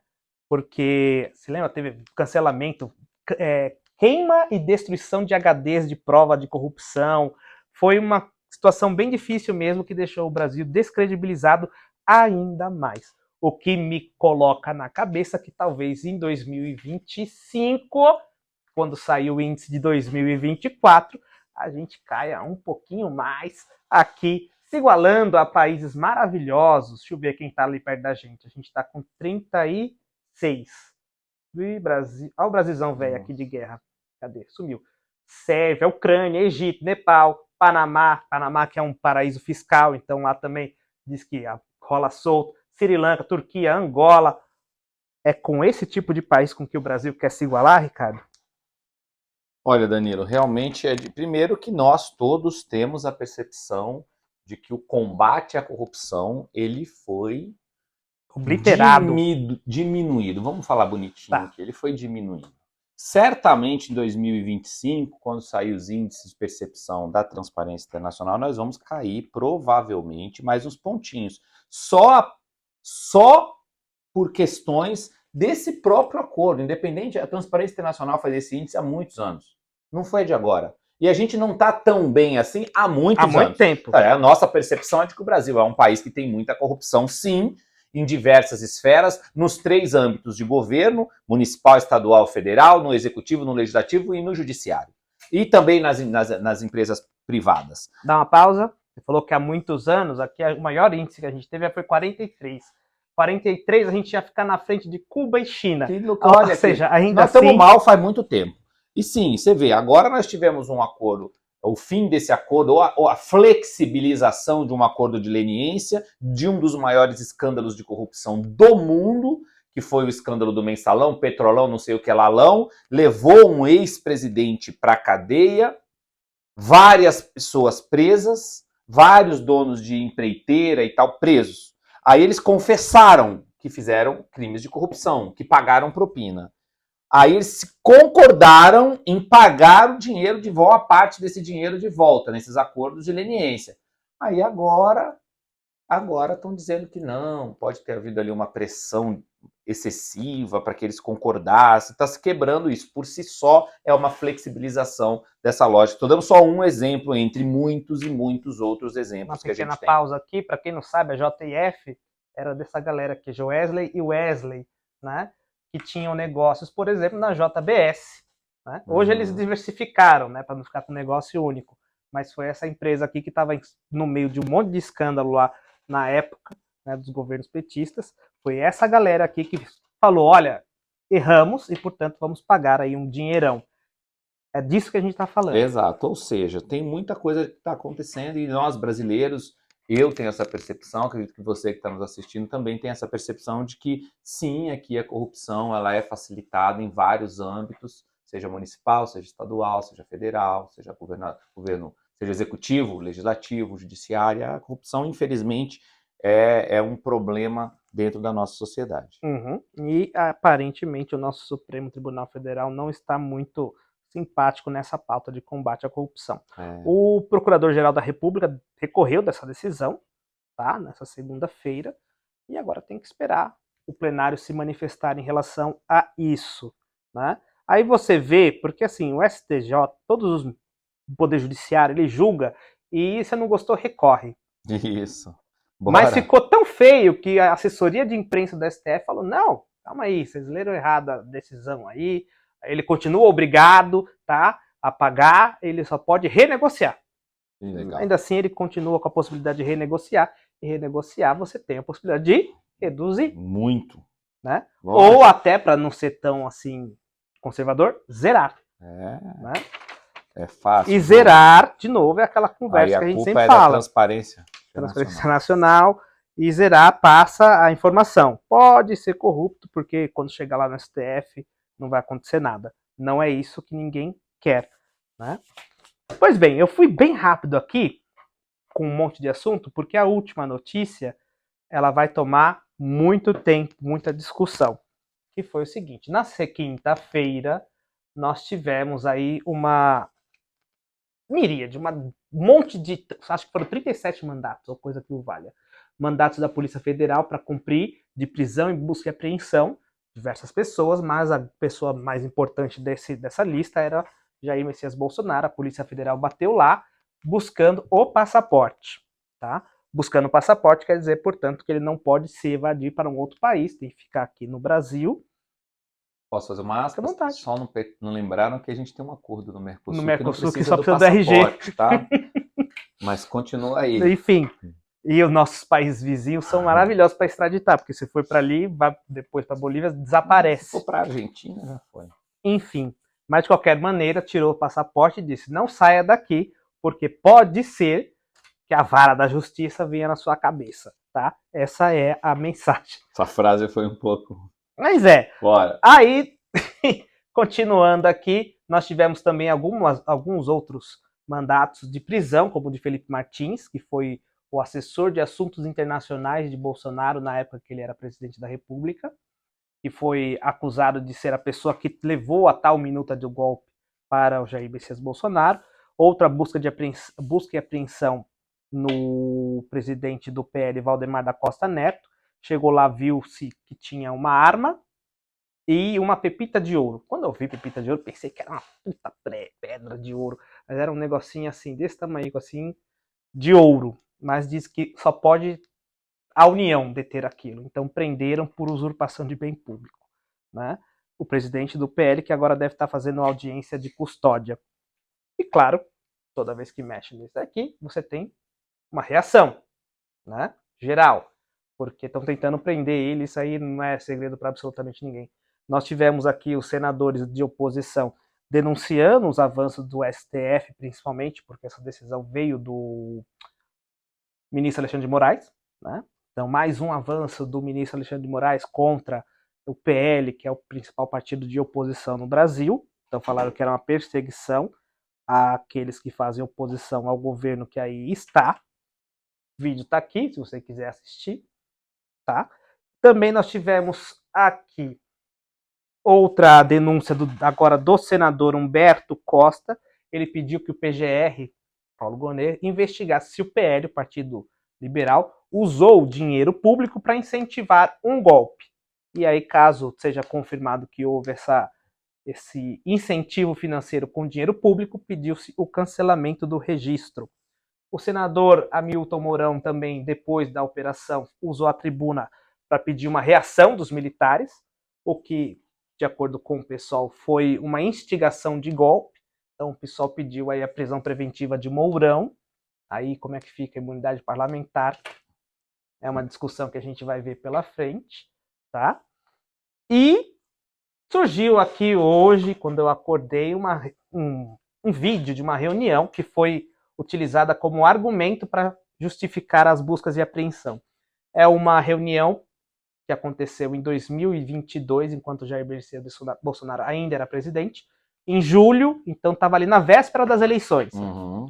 [SPEAKER 1] Porque, se lembra, teve cancelamento, queima e destruição de HDs de prova de corrupção. Foi uma situação bem difícil mesmo, que deixou o Brasil descredibilizado ainda mais. O que me coloca na cabeça que talvez em 2025, quando sair o índice de 2024, a gente caia um pouquinho mais aqui, se igualando a países maravilhosos. Deixa eu ver quem está ali perto da gente. A gente está com 36. Brasil. Olha o Brasilzão velho aqui de guerra. Cadê? Sumiu. Sérvia, Ucrânia, Egito, Nepal, Panamá que é um paraíso fiscal, então lá também diz que rola solto. Sri Lanka, Turquia, Angola. É com esse tipo de país com que o Brasil quer se igualar, Ricardo?
[SPEAKER 2] Olha, Danilo, realmente primeiro que nós todos temos a percepção de que o combate à corrupção ele foi
[SPEAKER 1] obliterado,
[SPEAKER 2] diminuído. Vamos falar bonitinho aqui. Ele foi diminuído. Certamente em 2025, quando sair os índices de percepção da Transparência Internacional, nós vamos cair provavelmente mais uns pontinhos. Só por questões desse próprio acordo. Independente, a Transparência Internacional faz esse índice há muitos anos. Não foi de agora. E a gente não está tão bem assim há muitos anos. Há muito
[SPEAKER 1] tempo.
[SPEAKER 2] A nossa percepção é de que o Brasil é um país que tem muita corrupção, sim, em diversas esferas, nos 3 âmbitos de governo, municipal, estadual, federal, no executivo, no legislativo e no judiciário. E também nas empresas privadas.
[SPEAKER 1] Dá uma pausa. Você falou que há muitos anos, aqui o maior índice que a gente teve foi 43. 43 a gente ia ficar na frente de Cuba e China.
[SPEAKER 2] Olha, ou seja, ainda nós estamos mal faz muito tempo. E sim, você vê, agora nós tivemos um acordo, o fim desse acordo, ou a flexibilização de um acordo de leniência, de um dos maiores escândalos de corrupção do mundo, que foi o escândalo do mensalão, petrolão, não sei o que lalão, levou um ex-presidente para a cadeia, várias pessoas presas, vários donos de empreiteira e tal presos. Aí eles confessaram que fizeram crimes de corrupção, que pagaram propina. Aí eles concordaram em pagar o dinheiro de volta, a parte desse dinheiro de volta, nesses acordos de leniência. Aí agora estão dizendo que não, pode ter havido ali uma pressão excessiva para que eles concordassem, está se quebrando isso. Por si só, é uma flexibilização dessa lógica. Estou dando só um exemplo entre muitos e muitos outros exemplos que a gente tem.
[SPEAKER 1] Uma pequena pausa aqui, para quem não sabe, a JF era dessa galera aqui, Joesley e Wesley, né? Que tinham negócios, por exemplo, na JBS. Né? Hoje eles diversificaram, né, para não ficar com um negócio único. Mas foi essa empresa aqui que estava no meio de um monte de escândalo lá na época, né, dos governos petistas. Foi essa galera aqui que falou, olha, erramos e, portanto, vamos pagar aí um dinheirão. É disso que a gente está falando.
[SPEAKER 2] Exato, ou seja, tem muita coisa que está acontecendo e nós, brasileiros, eu tenho essa percepção, acredito que você que está nos assistindo também tem essa percepção de que, sim, aqui a corrupção ela é facilitada em vários âmbitos, seja municipal, seja estadual, seja federal, seja governo, seja executivo, legislativo, judiciário. A corrupção, infelizmente, é um problema dentro da nossa sociedade.
[SPEAKER 1] Uhum. E aparentemente o nosso Supremo Tribunal Federal não está muito simpático nessa pauta de combate à corrupção. O Procurador-Geral da República recorreu dessa decisão, tá? Nessa segunda-feira, e agora tem que esperar o plenário se manifestar em relação a isso, né? Aí você vê, porque assim, o STJ, todos os o Poder Judiciário, ele julga, e se não gostou, recorre.
[SPEAKER 2] Isso. Bora.
[SPEAKER 1] Mas ficou tão feio que a assessoria de imprensa do STF falou, não, calma aí, vocês leram errado a decisão aí, ele continua obrigado, tá, a pagar, ele só pode renegociar.
[SPEAKER 2] Legal.
[SPEAKER 1] Ainda assim, ele continua com a possibilidade de renegociar, e renegociar você tem a possibilidade de reduzir.
[SPEAKER 2] Muito.
[SPEAKER 1] Né? Ou até, para não ser tão assim conservador, zerar. Né?
[SPEAKER 2] É fácil.
[SPEAKER 1] E zerar, de novo, é aquela conversa que a gente sempre fala.
[SPEAKER 2] Transparência.
[SPEAKER 1] Transparência nacional. E zerar passa a informação. Pode ser corrupto, porque quando chegar lá no STF não vai acontecer nada. Não é isso que ninguém quer. Né? Pois bem, eu fui bem rápido aqui, com um monte de assunto, porque a última notícia ela vai tomar muito tempo, muita discussão. Que foi o seguinte, na quinta-feira, nós tivemos aí uma miríade, um monte de, acho que foram 37 mandatos, ou coisa que o valha, mandatos da Polícia Federal para cumprir de prisão e busca e apreensão, diversas pessoas, mas a pessoa mais importante dessa lista era Jair Messias Bolsonaro. A Polícia Federal bateu lá, buscando o passaporte, tá? Buscando o passaporte quer dizer, portanto, que ele não pode se evadir para um outro país, tem que ficar aqui no Brasil.
[SPEAKER 2] Posso fazer uma aspas? Só não lembraram que a gente tem um acordo no Mercosul.
[SPEAKER 1] No Mercosul que só precisa do RG.
[SPEAKER 2] Tá? Mas continua aí.
[SPEAKER 1] Enfim, e os nossos países vizinhos são maravilhosos para extraditar, porque se for para ali, vai depois para Bolívia, desaparece.
[SPEAKER 2] Se for para Argentina, já foi.
[SPEAKER 1] Enfim, mas de qualquer maneira, tirou o passaporte e disse, não saia daqui, porque pode ser que a vara da justiça venha na sua cabeça, tá? Essa é a mensagem.
[SPEAKER 2] Essa frase foi um pouco...
[SPEAKER 1] Mas é.
[SPEAKER 2] Bora.
[SPEAKER 1] Aí, continuando aqui, nós tivemos também alguns outros mandatos de prisão, como o de Felipe Martins, que foi o assessor de assuntos internacionais de Bolsonaro na época que ele era presidente da República, que foi acusado de ser a pessoa que levou a tal minuta do golpe para o Jair Messias Bolsonaro. Outra busca e apreensão no presidente do PL, Valdemar da Costa Neto. Chegou lá, viu-se que tinha uma arma e uma pepita de ouro. Quando eu vi pepita de ouro, pensei que era uma puta pedra de ouro. Mas era um negocinho assim, desse tamanho, assim, de ouro. Mas diz que só pode a União deter aquilo. Então prenderam por usurpação de bem público. Né? O presidente do PL, que agora deve estar fazendo audiência de custódia. E claro, toda vez que mexe nisso aqui, você tem uma reação, né? Geral. Porque estão tentando prender ele, isso aí não é segredo para absolutamente ninguém. Nós tivemos aqui os senadores de oposição denunciando os avanços do STF, principalmente, porque essa decisão veio do ministro Alexandre de Moraes, né? Então, mais um avanço do ministro Alexandre de Moraes contra o PL, que é o principal partido de oposição no Brasil. Então, falaram que era uma perseguição àqueles que fazem oposição ao governo que aí está. O vídeo está aqui, se você quiser assistir. Tá? Também nós tivemos aqui outra denúncia agora do senador Humberto Costa. Ele pediu que o PGR, Paulo Gonet, investigasse se o PL, o Partido Liberal, usou dinheiro público para incentivar um golpe. E aí, caso seja confirmado que houve esse incentivo financeiro com dinheiro público, pediu-se o cancelamento do registro. O senador Hamilton Mourão também, depois da operação, usou a tribuna para pedir uma reação dos militares, o que, de acordo com o PSOL, foi uma instigação de golpe. Então o PSOL pediu aí a prisão preventiva de Mourão. Aí como é que fica a imunidade parlamentar? É uma discussão que a gente vai ver pela frente, tá? E surgiu aqui hoje, quando eu acordei, um vídeo de uma reunião que foi utilizada como argumento para justificar as buscas de apreensão. É uma reunião que aconteceu em 2022, enquanto Jair Messias Bolsonaro ainda era presidente, em julho, então estava ali na véspera das eleições.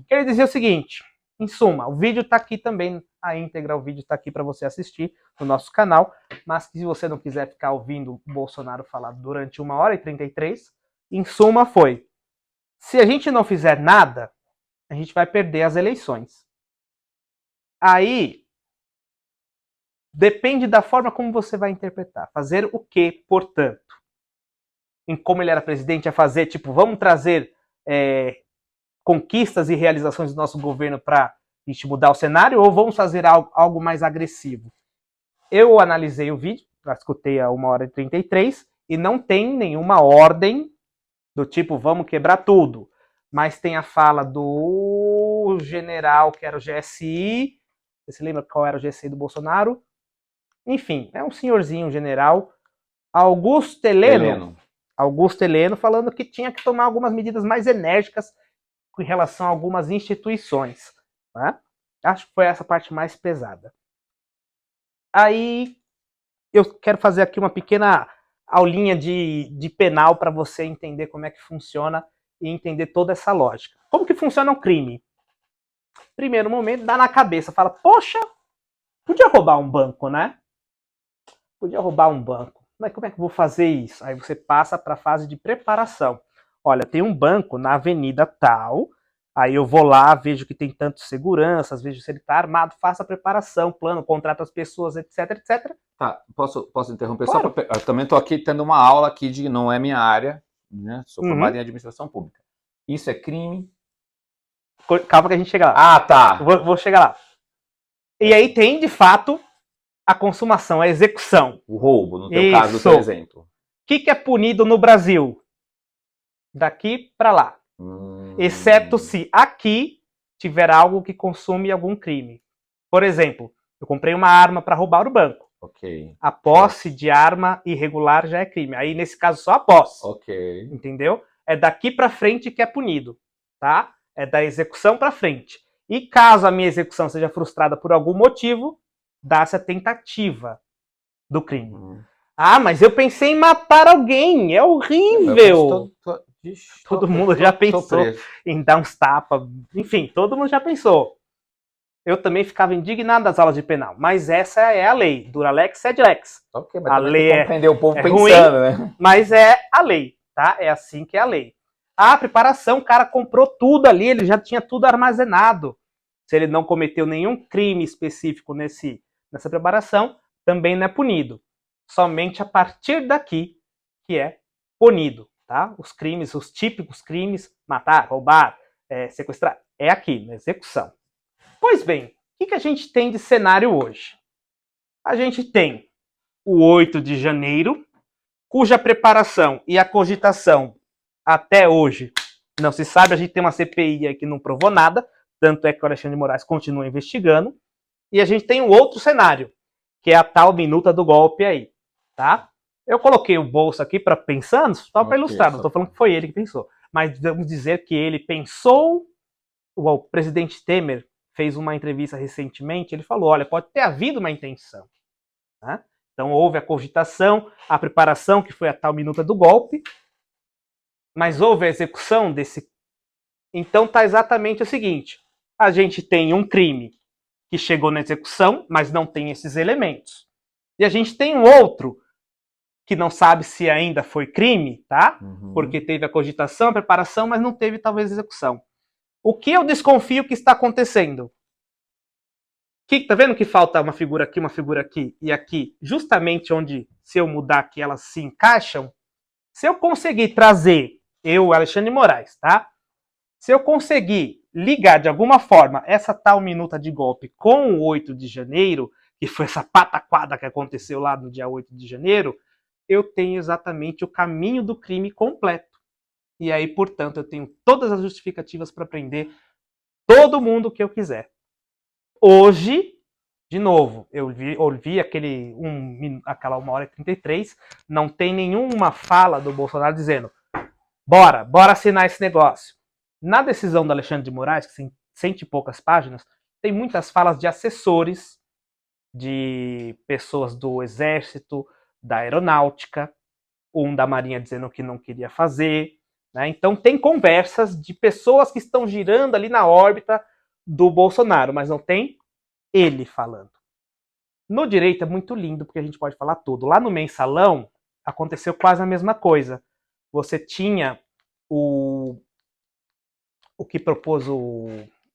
[SPEAKER 1] Ele dizia o seguinte, Em suma, o vídeo está aqui também, a íntegra, o vídeo está aqui para você assistir no nosso canal, mas se você não quiser ficar ouvindo o Bolsonaro falar durante 1h33, em suma foi, se a gente não fizer nada, a gente vai perder as eleições. Aí, depende da forma como você vai interpretar. Fazer o que, portanto? Em como ele era presidente, é fazer, tipo, vamos trazer conquistas e realizações do nosso governo para a gente mudar o cenário, ou vamos fazer algo mais agressivo? Eu analisei o vídeo, escutei a 1h33, e não tem nenhuma ordem do tipo, vamos quebrar tudo. Mas tem a fala do general, que era o GSI, você lembra qual era o GSI do Bolsonaro? Enfim, é um senhorzinho, um general, Augusto Heleno, falando que tinha que tomar algumas medidas mais enérgicas em relação a algumas instituições. Né? Acho que foi essa parte mais pesada. Aí eu quero fazer aqui uma pequena aulinha de penal para você entender como é que funciona e entender toda essa lógica. Como que funciona um crime? Primeiro momento, dá na cabeça, fala, poxa, podia roubar um banco, né? Podia roubar um banco. Mas como é que eu vou fazer isso? Aí você passa para a fase de preparação. Olha, tem um banco na avenida tal, aí eu vou lá, vejo que tem tantos seguranças, vejo se ele está armado, faço a preparação, plano, contrato as pessoas, etc, etc.
[SPEAKER 2] Tá, posso interromper?
[SPEAKER 1] Claro.
[SPEAKER 2] Eu também estou aqui tendo uma aula aqui de, não é minha área, né? Sou formado em administração pública. Isso é crime?
[SPEAKER 1] Calma que a gente chega lá.
[SPEAKER 2] Ah, tá.
[SPEAKER 1] Vou chegar lá. E aí tem, de fato, a consumação, a execução.
[SPEAKER 2] O roubo, no teu caso, do teu exemplo. O
[SPEAKER 1] que é punido no Brasil? Daqui para lá. Exceto se aqui tiver algo que consome algum crime. Por exemplo, eu comprei uma arma para roubar o banco.
[SPEAKER 2] Ok.
[SPEAKER 1] A posse de arma irregular já é crime. Aí, nesse caso, só a posse.
[SPEAKER 2] Ok.
[SPEAKER 1] Entendeu? É daqui para frente que é punido. Tá? É da execução para frente. E caso a minha execução seja frustrada por algum motivo, dá-se a tentativa do crime. Ah, mas eu pensei em matar alguém. É horrível. Todo mundo já pensou em dar uns tapas. Enfim, todo mundo já pensou. Eu também ficava indignado das aulas de penal. Mas essa é a lei. Dura lex, sed lex.
[SPEAKER 2] Ok, mas
[SPEAKER 1] a lei é
[SPEAKER 2] compreender o povo pensando,
[SPEAKER 1] ruim,
[SPEAKER 2] né?
[SPEAKER 1] Mas é a lei, tá? É assim que é a lei. A preparação, o cara comprou tudo ali, ele já tinha tudo armazenado. Se ele não cometeu nenhum crime específico nessa preparação, também não é punido. Somente a partir daqui que é punido, tá? Os crimes, os típicos crimes, matar, roubar, sequestrar, é aqui, na execução. Pois bem, o que a gente tem de cenário hoje? A gente tem o 8 de janeiro, cuja preparação e a cogitação até hoje não se sabe. A gente tem uma CPI aí que não provou nada, tanto é que o Alexandre de Moraes continua investigando. E a gente tem um outro cenário, que é a tal minuta do golpe aí, tá? Eu coloquei o bolso aqui para pensando, só para ilustrar, não estou falando que foi ele que pensou, mas vamos dizer que ele pensou. O presidente Temer fez uma entrevista recentemente, ele falou, olha, pode ter havido uma intenção, né? Então houve a cogitação, a preparação, que foi a tal minuta do golpe, mas houve a execução desse. Então tá exatamente o seguinte, a gente tem um crime que chegou na execução, mas não tem esses elementos. E a gente tem um outro que não sabe se ainda foi crime, tá? Porque teve a cogitação, a preparação, mas não teve talvez a execução. O que eu desconfio que está acontecendo? Tá vendo que falta uma figura aqui e aqui, justamente onde, se eu mudar aqui, elas se encaixam? Se eu conseguir trazer, Alexandre de Moraes, tá? Se eu conseguir ligar de alguma forma essa tal minuta de golpe com o 8 de janeiro, que foi essa pataquada que aconteceu lá no dia 8 de janeiro, eu tenho exatamente o caminho do crime completo. E aí, portanto, eu tenho todas as justificativas para prender todo mundo que eu quiser. Hoje, de novo, eu ouvi aquela 1h33, não tem nenhuma fala do Bolsonaro dizendo bora assinar esse negócio. Na decisão do Alexandre de Moraes, que tem 100 e poucas páginas, tem muitas falas de assessores, de pessoas do Exército, da Aeronáutica, da Marinha dizendo que não queria fazer, né? Então tem conversas de pessoas que estão girando ali na órbita do Bolsonaro, mas não tem ele falando. No direito é muito lindo, porque a gente pode falar tudo. Lá no Mensalão, aconteceu quase a mesma coisa. Você tinha o que propôs o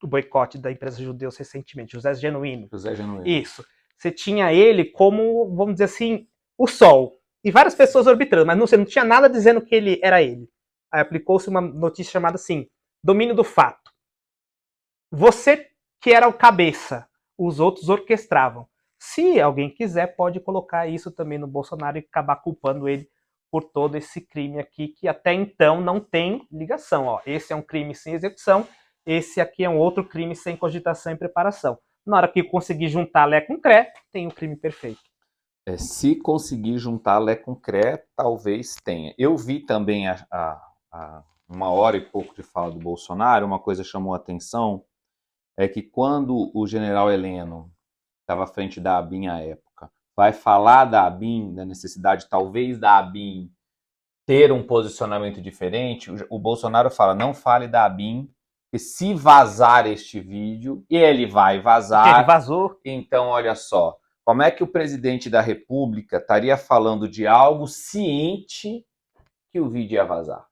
[SPEAKER 1] boicote da empresa Judeus recentemente, José Genuíno.
[SPEAKER 2] José Genuíno.
[SPEAKER 1] Isso. Você tinha ele como, vamos dizer assim, o sol. E várias pessoas orbitando, mas você não tinha nada dizendo que ele era ele. Aí aplicou-se uma notícia chamada assim, domínio do fato. Você que era o cabeça, os outros orquestravam. Se alguém quiser, pode colocar isso também no Bolsonaro e acabar culpando ele por todo esse crime aqui, que até então não tem ligação. Ó, esse é um crime sem execução, esse aqui é um outro crime sem cogitação e preparação. Na hora que conseguir juntar Lé com Cré, tem o crime perfeito.
[SPEAKER 2] Se conseguir juntar Lé com Cré, talvez tenha. Eu vi também uma hora e pouco de fala do Bolsonaro, uma coisa chamou a atenção, é que quando o general Heleno estava à frente da ABIN à época, vai falar da ABIN, da necessidade talvez da ABIN ter um posicionamento diferente, o Bolsonaro fala, não fale da ABIN, porque se vazar este vídeo, ele vai vazar.
[SPEAKER 1] Ele vazou.
[SPEAKER 2] Então, olha só, como é que o presidente da República estaria falando de algo ciente que o vídeo ia vazar?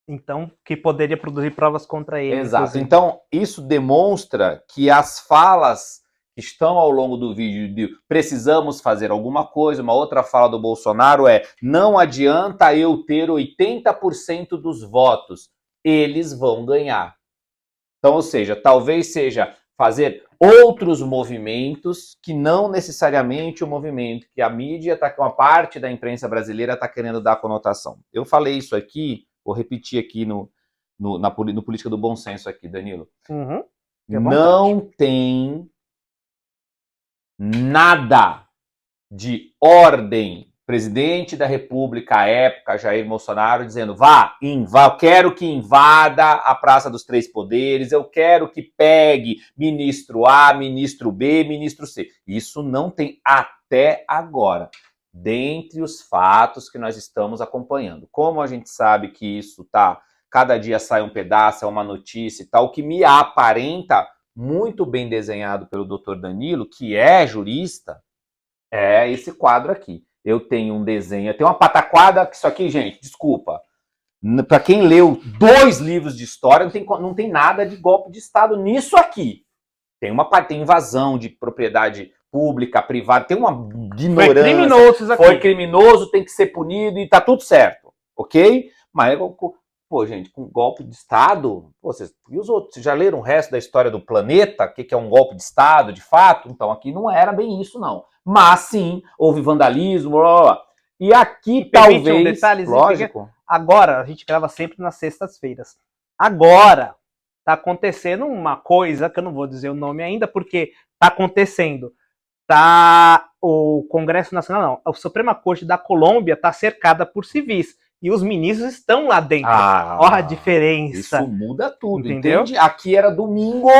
[SPEAKER 1] Então, que poderia produzir provas contra ele.
[SPEAKER 2] Exato.
[SPEAKER 1] Inclusive.
[SPEAKER 2] Então, isso demonstra que as falas que estão ao longo do vídeo de precisamos fazer alguma coisa, uma outra fala do Bolsonaro é não adianta eu ter 80% dos votos, eles vão ganhar. Então, ou seja, talvez seja fazer outros movimentos que não necessariamente o movimento que a mídia, uma parte da imprensa brasileira está querendo dar conotação. Eu falei isso aqui, vou repetir aqui no Política do Bom Senso aqui, Danilo.
[SPEAKER 1] Uhum.
[SPEAKER 2] Não tem nada de ordem. Presidente da República, à época, Jair Bolsonaro, dizendo, eu quero que invada a Praça dos Três Poderes, eu quero que pegue ministro A, ministro B, ministro C. Isso não tem até agora, dentre os fatos que nós estamos acompanhando. Como a gente sabe que isso tá, cada dia sai um pedaço, é uma notícia e tal, o que me aparenta muito bem desenhado pelo Dr. Danilo, que é jurista, é esse quadro aqui. Eu tenho um desenho, eu tenho uma pataquada, que isso aqui, gente, desculpa. Para quem leu 2 livros de história, não tem nada de golpe de Estado nisso aqui. Tem invasão de propriedade pública, privada, tem uma ignorância. Foi criminoso isso aqui. Foi criminoso, tem que ser punido e tá tudo certo, ok? Mas, pô, gente, com golpe de Estado, e os outros? Vocês já leram o resto da história do planeta? O que é um golpe de Estado, de fato? Então, aqui não era bem isso, não. Mas, sim, houve vandalismo, blá, blá, blá. E aqui, talvez, um detalhezinho, lógico...
[SPEAKER 1] Agora, a gente grava sempre nas sextas-feiras. Agora, tá acontecendo uma coisa, que eu não vou dizer o nome ainda, porque tá acontecendo. O Congresso Nacional, não, a Suprema Corte da Colômbia tá cercada por civis. E os ministros estão lá dentro. Olha a diferença.
[SPEAKER 2] Isso muda tudo, entendeu? Entende? Aqui era domingo,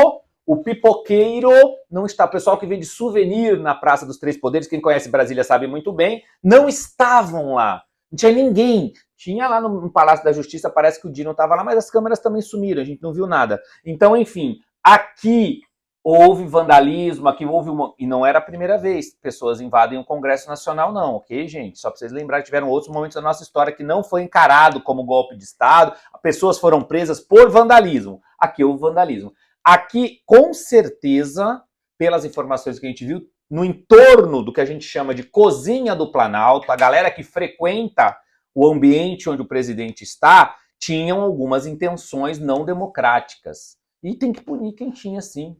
[SPEAKER 2] o pipoqueiro não está. O pessoal que vem de souvenir na Praça dos Três Poderes, quem conhece Brasília sabe muito bem, não estavam lá. Não tinha ninguém. Tinha lá no Palácio da Justiça, parece que o Dino estava lá, mas as câmeras também sumiram, a gente não viu nada. Então, enfim, aqui houve vandalismo, aqui houve e não era a primeira vez que pessoas invadem o Congresso Nacional, não, ok, gente? Só para vocês lembrarem que tiveram outros momentos da nossa história que não foi encarado como golpe de Estado, pessoas foram presas por vandalismo. Aqui houve vandalismo. Aqui, com certeza, pelas informações que a gente viu, no entorno do que a gente chama de cozinha do Planalto, a galera que frequenta o ambiente onde o presidente está, tinham algumas intenções não democráticas. E tem que punir quem tinha, sim.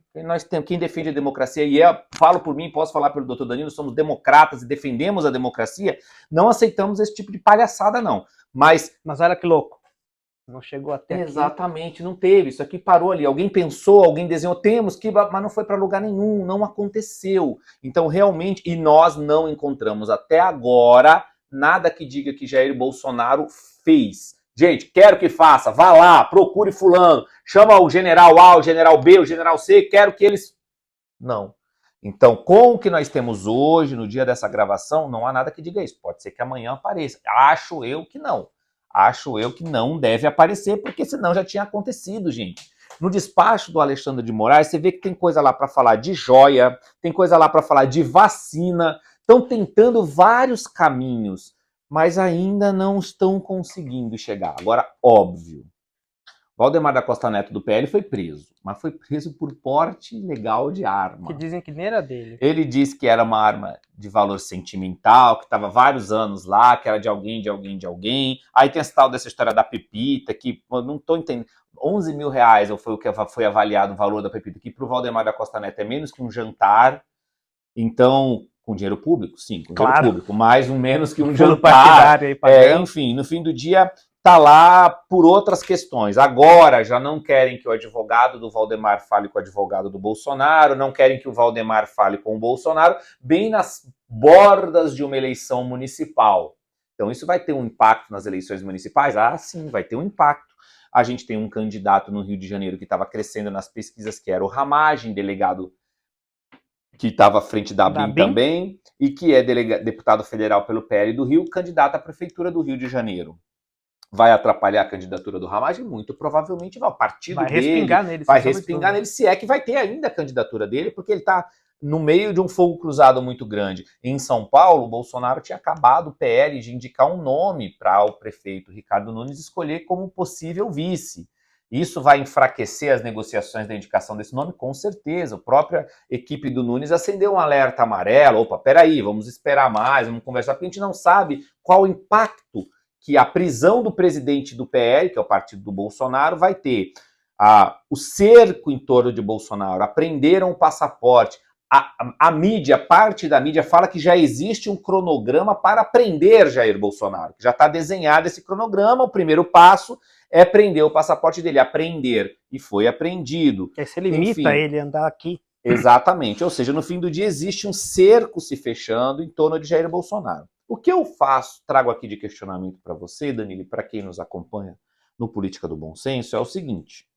[SPEAKER 2] Quem defende a democracia, e eu falo por mim, posso falar pelo Dr. Danilo, somos democratas e defendemos a democracia, não aceitamos esse tipo de palhaçada, não. Mas
[SPEAKER 1] olha que louco. Não chegou até
[SPEAKER 2] exatamente, aqui. Não teve. Isso aqui parou ali. Alguém pensou, alguém desenhou, temos que... Mas não foi para lugar nenhum, não aconteceu. Então, realmente, e nós não encontramos até agora nada que diga que Jair Bolsonaro fez. Gente, quero que faça, vá lá, procure fulano, chama o general A, o general B, o general C, quero que eles... Não. Então, com o que nós temos hoje, no dia dessa gravação, não há nada que diga isso. Pode ser que amanhã apareça. Acho eu que não. Acho eu que não deve aparecer, porque senão já tinha acontecido, gente. No despacho do Alexandre de Moraes, você vê que tem coisa lá para falar de joia, tem coisa lá para falar de vacina, estão tentando vários caminhos, mas ainda não estão conseguindo chegar. Agora, óbvio, Valdemar da Costa Neto do PL foi preso, mas foi preso por porte ilegal de arma.
[SPEAKER 1] Que dizem que nem era dele.
[SPEAKER 2] Ele disse que era uma arma de valor sentimental, que estava vários anos lá, que era de alguém, de alguém, de alguém. Aí tem essa tal dessa história da Pepita, que eu não estou entendendo. 11 mil reais foi o que foi avaliado o valor da Pepita, que para o Valdemar da Costa Neto é menos que um jantar. Então, com dinheiro público? Sim, com dinheiro público, mais ou menos que um jantar. Enfim, no fim do dia, está lá por outras questões. Agora já não querem que o advogado do Valdemar fale com o advogado do Bolsonaro, não querem que o Valdemar fale com o Bolsonaro, bem nas bordas de uma eleição municipal. Então isso vai ter um impacto nas eleições municipais? Ah, sim, vai ter um impacto. A gente tem um candidato no Rio de Janeiro que estava crescendo nas pesquisas, que era o Ramagem, delegado que estava à frente da BIM também, e que é deputado federal pelo PL do Rio, candidato à prefeitura do Rio de Janeiro. Vai atrapalhar a candidatura do Ramagem? Muito provavelmente vai. O partido dele vai respingar nele, se é que vai ter ainda a candidatura dele, porque ele está no meio de um fogo cruzado muito grande. Em São Paulo, o Bolsonaro tinha acabado o PL de indicar um nome para o prefeito Ricardo Nunes escolher como possível vice. Isso vai enfraquecer as negociações da indicação desse nome? Com certeza. A própria equipe do Nunes acendeu um alerta amarelo. Opa, peraí, vamos esperar mais, vamos conversar, porque a gente não sabe qual o impacto que a prisão do presidente do PL, que é o partido do Bolsonaro, vai ter. O cerco em torno de Bolsonaro, apreenderam o passaporte. A mídia, parte da mídia, fala que já existe um cronograma para prender Jair Bolsonaro, que já está desenhado esse cronograma. O primeiro passo é prender o passaporte dele, apreender, e foi apreendido.
[SPEAKER 1] Aí você limita ele a andar aqui.
[SPEAKER 2] Exatamente, ou seja, no fim do dia existe um cerco se fechando em torno de Jair Bolsonaro. O que eu faço, trago aqui de questionamento para você, Danilo, e para quem nos acompanha no Política do Bom Senso, é o seguinte.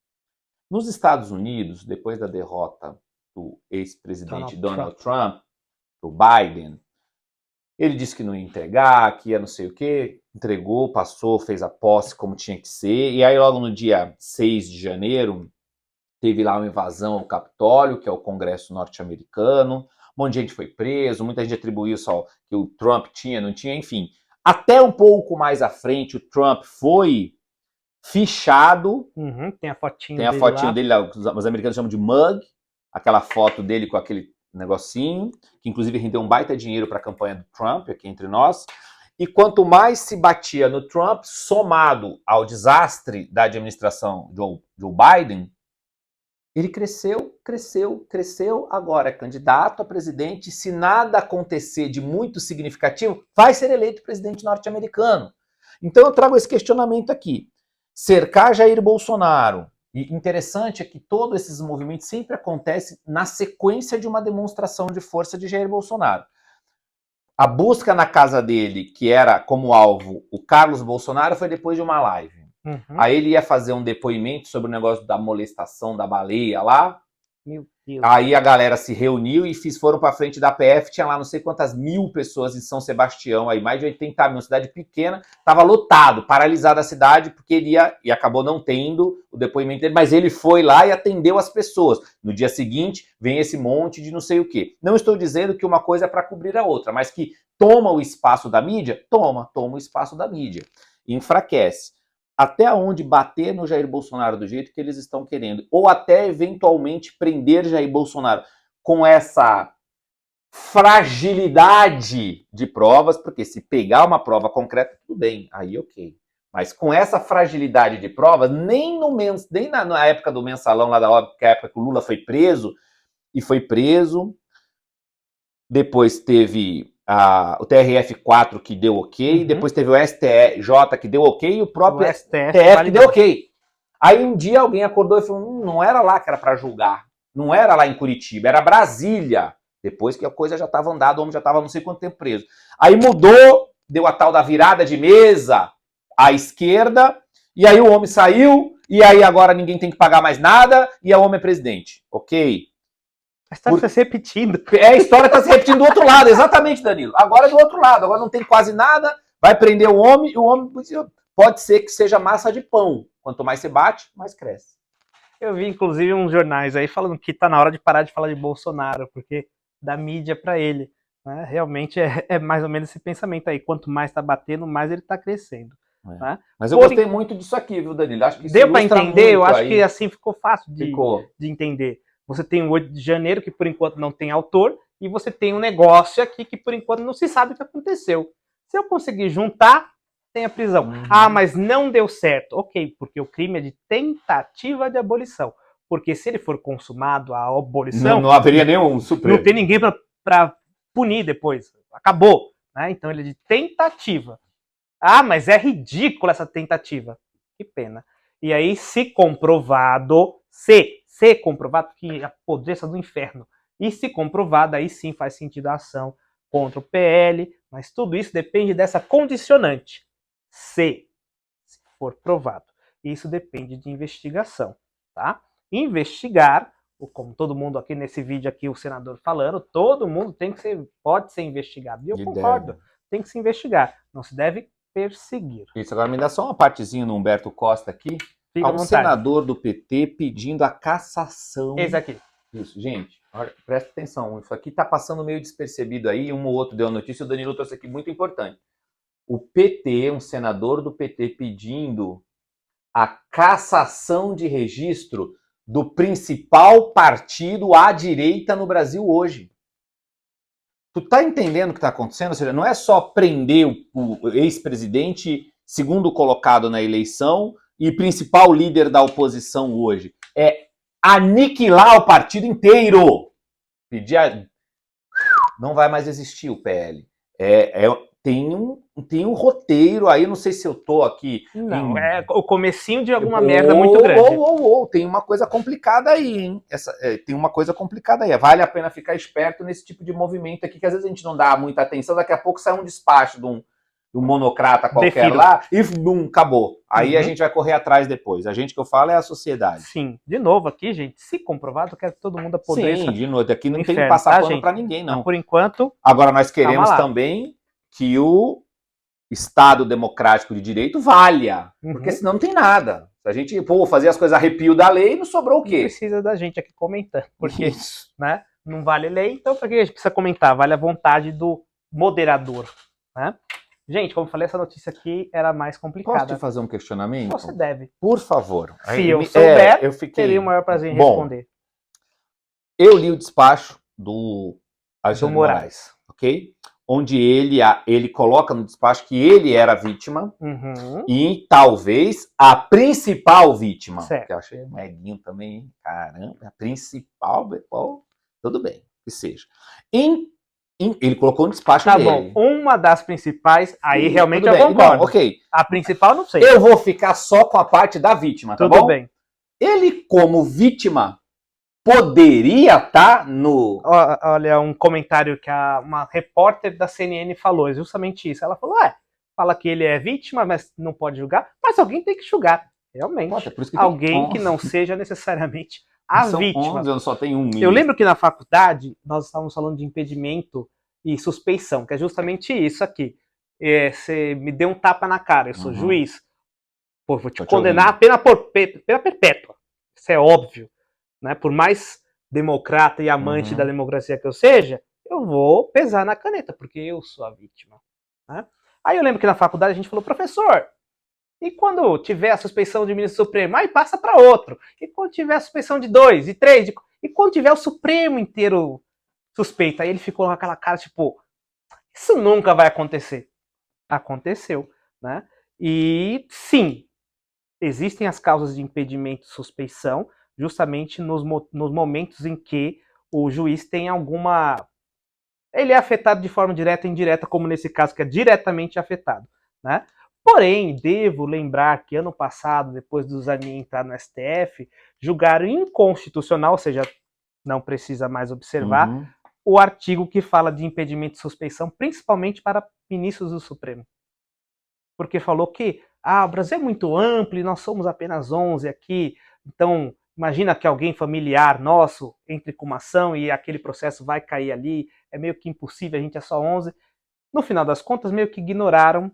[SPEAKER 2] Nos Estados Unidos, depois da derrota do ex-presidente Donald Trump, do Biden, ele disse que não ia entregar, que ia não sei o quê, entregou, passou, fez a posse como tinha que ser, e aí logo no dia 6 de janeiro, teve lá uma invasão ao Capitólio, que é o Congresso norte-americano, um monte de gente foi preso, muita gente atribuiu só que o Trump tinha, não tinha, enfim. Até um pouco mais à frente, o Trump foi fichado.
[SPEAKER 1] Tem a fotinho
[SPEAKER 2] dele lá, os americanos chamam de mug, aquela foto dele com aquele negocinho, que inclusive rendeu um baita dinheiro para a campanha do Trump, aqui entre nós. E quanto mais se batia no Trump, somado ao desastre da administração Joe Biden, ele cresceu, agora é candidato a presidente. Se nada acontecer de muito significativo, vai ser eleito presidente norte-americano. Então eu trago esse questionamento aqui. Cercar Jair Bolsonaro. E interessante é que todos esses movimentos sempre acontecem na sequência de uma demonstração de força de Jair Bolsonaro. A busca na casa dele, que era como alvo o Carlos Bolsonaro, foi depois de uma live. Aí ele ia fazer um depoimento sobre o negócio da molestação da baleia lá.
[SPEAKER 1] Meu Deus.
[SPEAKER 2] Aí a galera se reuniu e foram para frente da PF, tinha lá não sei quantas mil pessoas em São Sebastião, aí mais de 80 mil, uma cidade pequena, estava lotado, paralisada a cidade, porque ele ia, e acabou não tendo o depoimento dele, mas ele foi lá e atendeu as pessoas. No dia seguinte, vem esse monte de não sei o quê. Não estou dizendo que uma coisa é para cobrir a outra, mas que toma o espaço da mídia? Toma o espaço da mídia. E enfraquece. Até onde bater no Jair Bolsonaro do jeito que eles estão querendo, ou até eventualmente prender Jair Bolsonaro com essa fragilidade de provas, porque se pegar uma prova concreta, tudo bem, aí ok. Mas com essa fragilidade de provas, nem na época do mensalão, lá da época que o Lula foi preso, depois teve o TRF4 que deu ok, depois teve o STJ que deu ok, e o próprio STF que deu ok. Aí um dia alguém acordou e falou, não era lá que era para julgar, não era lá em Curitiba, era Brasília. Depois que a coisa já estava andada, o homem já estava não sei quanto tempo preso. Aí mudou, deu a tal da virada de mesa à esquerda, e aí o homem saiu, e aí agora ninguém tem que pagar mais nada, e o homem é presidente. Ok.
[SPEAKER 1] A história está se repetindo.
[SPEAKER 2] A história está se repetindo do outro lado, exatamente, Danilo. Agora é do outro lado, agora não tem quase nada, vai prender o homem, e o homem pode ser que seja massa de pão. Quanto mais você bate, mais cresce.
[SPEAKER 1] Eu vi, inclusive, uns jornais aí falando que tá na hora de parar de falar de Bolsonaro, porque dá mídia para ele. Né? Realmente é mais ou menos esse pensamento aí. Quanto mais tá batendo, mais ele tá crescendo.
[SPEAKER 2] É.
[SPEAKER 1] Né?
[SPEAKER 2] Mas eu gostei muito disso aqui, viu, Danilo? Acho que isso
[SPEAKER 1] deu para
[SPEAKER 2] ilustra
[SPEAKER 1] entender? Eu
[SPEAKER 2] muito
[SPEAKER 1] acho
[SPEAKER 2] aí.
[SPEAKER 1] que assim ficou fácil
[SPEAKER 2] Ficou.
[SPEAKER 1] de entender. Você tem o 8 de janeiro, que por enquanto não tem autor, e você tem um negócio aqui que por enquanto não se sabe o que aconteceu. Se eu conseguir juntar, tem a prisão. Ah, mas não deu certo. Ok, porque o crime é de tentativa de abolição. Porque se ele for consumado a abolição...
[SPEAKER 2] Não haveria nenhum Supremo.
[SPEAKER 1] Não tem ninguém para punir depois. Acabou. Né? Então ele é de tentativa. Ah, mas é ridícula essa tentativa. Que pena. E aí, se comprovado, se comprovado que apodreça do inferno, e se comprovado, aí sim faz sentido a ação contra o PL, mas tudo isso depende dessa condicionante. Se for provado. Isso depende de investigação, tá? Investigar, como todo mundo aqui nesse vídeo aqui, o senador falando, todo mundo tem que ser, pode ser investigado. E eu concordo, tem que se investigar. Não se deve perseguir.
[SPEAKER 2] Isso, agora me dá só uma partezinha no Humberto Costa aqui.
[SPEAKER 1] Fica
[SPEAKER 2] Há um senador do PT pedindo a cassação.
[SPEAKER 1] Esse aqui.
[SPEAKER 2] Isso, gente, olha, presta atenção. Isso aqui tá passando meio despercebido aí. Um ou outro deu a notícia, o Danilo trouxe aqui, muito importante. O PT, um senador do PT pedindo a cassação de registro do principal partido à direita no Brasil hoje. Tu tá entendendo o que tá acontecendo? Ou seja, não é só prender o ex-presidente, segundo colocado na eleição, e principal líder da oposição hoje. É aniquilar o partido inteiro. Não vai mais existir o PL. Tem um roteiro aí, não sei se eu tô aqui...
[SPEAKER 1] Não, é o comecinho de alguma merda muito grande.
[SPEAKER 2] Tem uma coisa complicada aí, hein? Tem uma coisa complicada aí. Vale a pena ficar esperto nesse tipo de movimento aqui, que às vezes a gente não dá muita atenção, daqui a pouco sai um despacho de um monocrata qualquer lá, e bum, acabou. Aí a gente vai correr atrás depois. A gente que eu falo é a sociedade.
[SPEAKER 1] Sim, de novo aqui, gente, se comprovado, eu quero que todo mundo apodreça.
[SPEAKER 2] Sim, de novo, aqui não tem que passar pano pra ninguém, não.
[SPEAKER 1] Mas por enquanto...
[SPEAKER 2] Agora, nós queremos também que o Estado democrático de direito valha, porque senão não tem nada. Se a gente fazer as coisas arrepio da lei, não sobrou o quê?
[SPEAKER 1] Não precisa da gente aqui comentando, porque né, não vale lei, então para que a gente precisa comentar? Vale a vontade do moderador. Né? Gente, como eu falei, essa notícia aqui era mais complicada.
[SPEAKER 2] Posso te fazer um questionamento?
[SPEAKER 1] Você deve.
[SPEAKER 2] Por favor.
[SPEAKER 1] Se eu souber, teria o maior prazer em responder.
[SPEAKER 2] Eu li o despacho do Alexandre Moraes, ok? Onde ele coloca no despacho que ele era vítima e talvez a principal vítima.
[SPEAKER 1] Certo.
[SPEAKER 2] Que eu achei meguinho também, hein? Caramba, a principal, tudo bem, que seja. Ele colocou no despacho dele.
[SPEAKER 1] Tá bom, uma das principais, aí realmente eu concordo.
[SPEAKER 2] Não, ok.
[SPEAKER 1] A principal não sei.
[SPEAKER 2] Eu vou ficar só com a parte da vítima, tá bom?
[SPEAKER 1] Tudo bem.
[SPEAKER 2] Ele, como vítima, poderia estar no...
[SPEAKER 1] Olha, um comentário que uma repórter da CNN falou, justamente isso. Ela falou, fala que ele é vítima, mas não pode julgar, mas alguém tem que julgar. Realmente.
[SPEAKER 2] Poxa, por isso que
[SPEAKER 1] alguém que não seja necessariamente a vítima.
[SPEAKER 2] 11, eu só tenho um.
[SPEAKER 1] Eu lembro que na faculdade, nós estávamos falando de impedimento e suspeição, que é justamente isso aqui. Você me deu um tapa na cara, eu sou juiz. Pô, vou te condenar a pena perpétua. Isso é óbvio. Né? Por mais democrata e amante da democracia que eu seja, eu vou pesar na caneta, porque eu sou a vítima. Né? Aí eu lembro que na faculdade a gente falou, professor, e quando tiver a suspeição de ministro Supremo? Aí passa para outro. E quando tiver a suspeição de 2, de 3, e quando tiver o Supremo inteiro suspeito? Aí ele ficou com aquela cara, tipo, isso nunca vai acontecer. Aconteceu. Né? E sim, existem as causas de impedimento e suspeição, justamente nos momentos em que o juiz tem alguma... Ele é afetado de forma direta ou indireta, como nesse caso, que é diretamente afetado. Né? Porém, devo lembrar que ano passado, depois do Zanin entrar no STF, julgaram inconstitucional, ou seja, não precisa mais observar, o artigo que fala de impedimento e suspeição, principalmente para ministros do Supremo. Porque falou que o Brasil é muito amplo e nós somos apenas 11 aqui, então imagina que alguém familiar nosso entre com uma ação e aquele processo vai cair ali, é meio que impossível, a gente é só 11. No final das contas, meio que ignoraram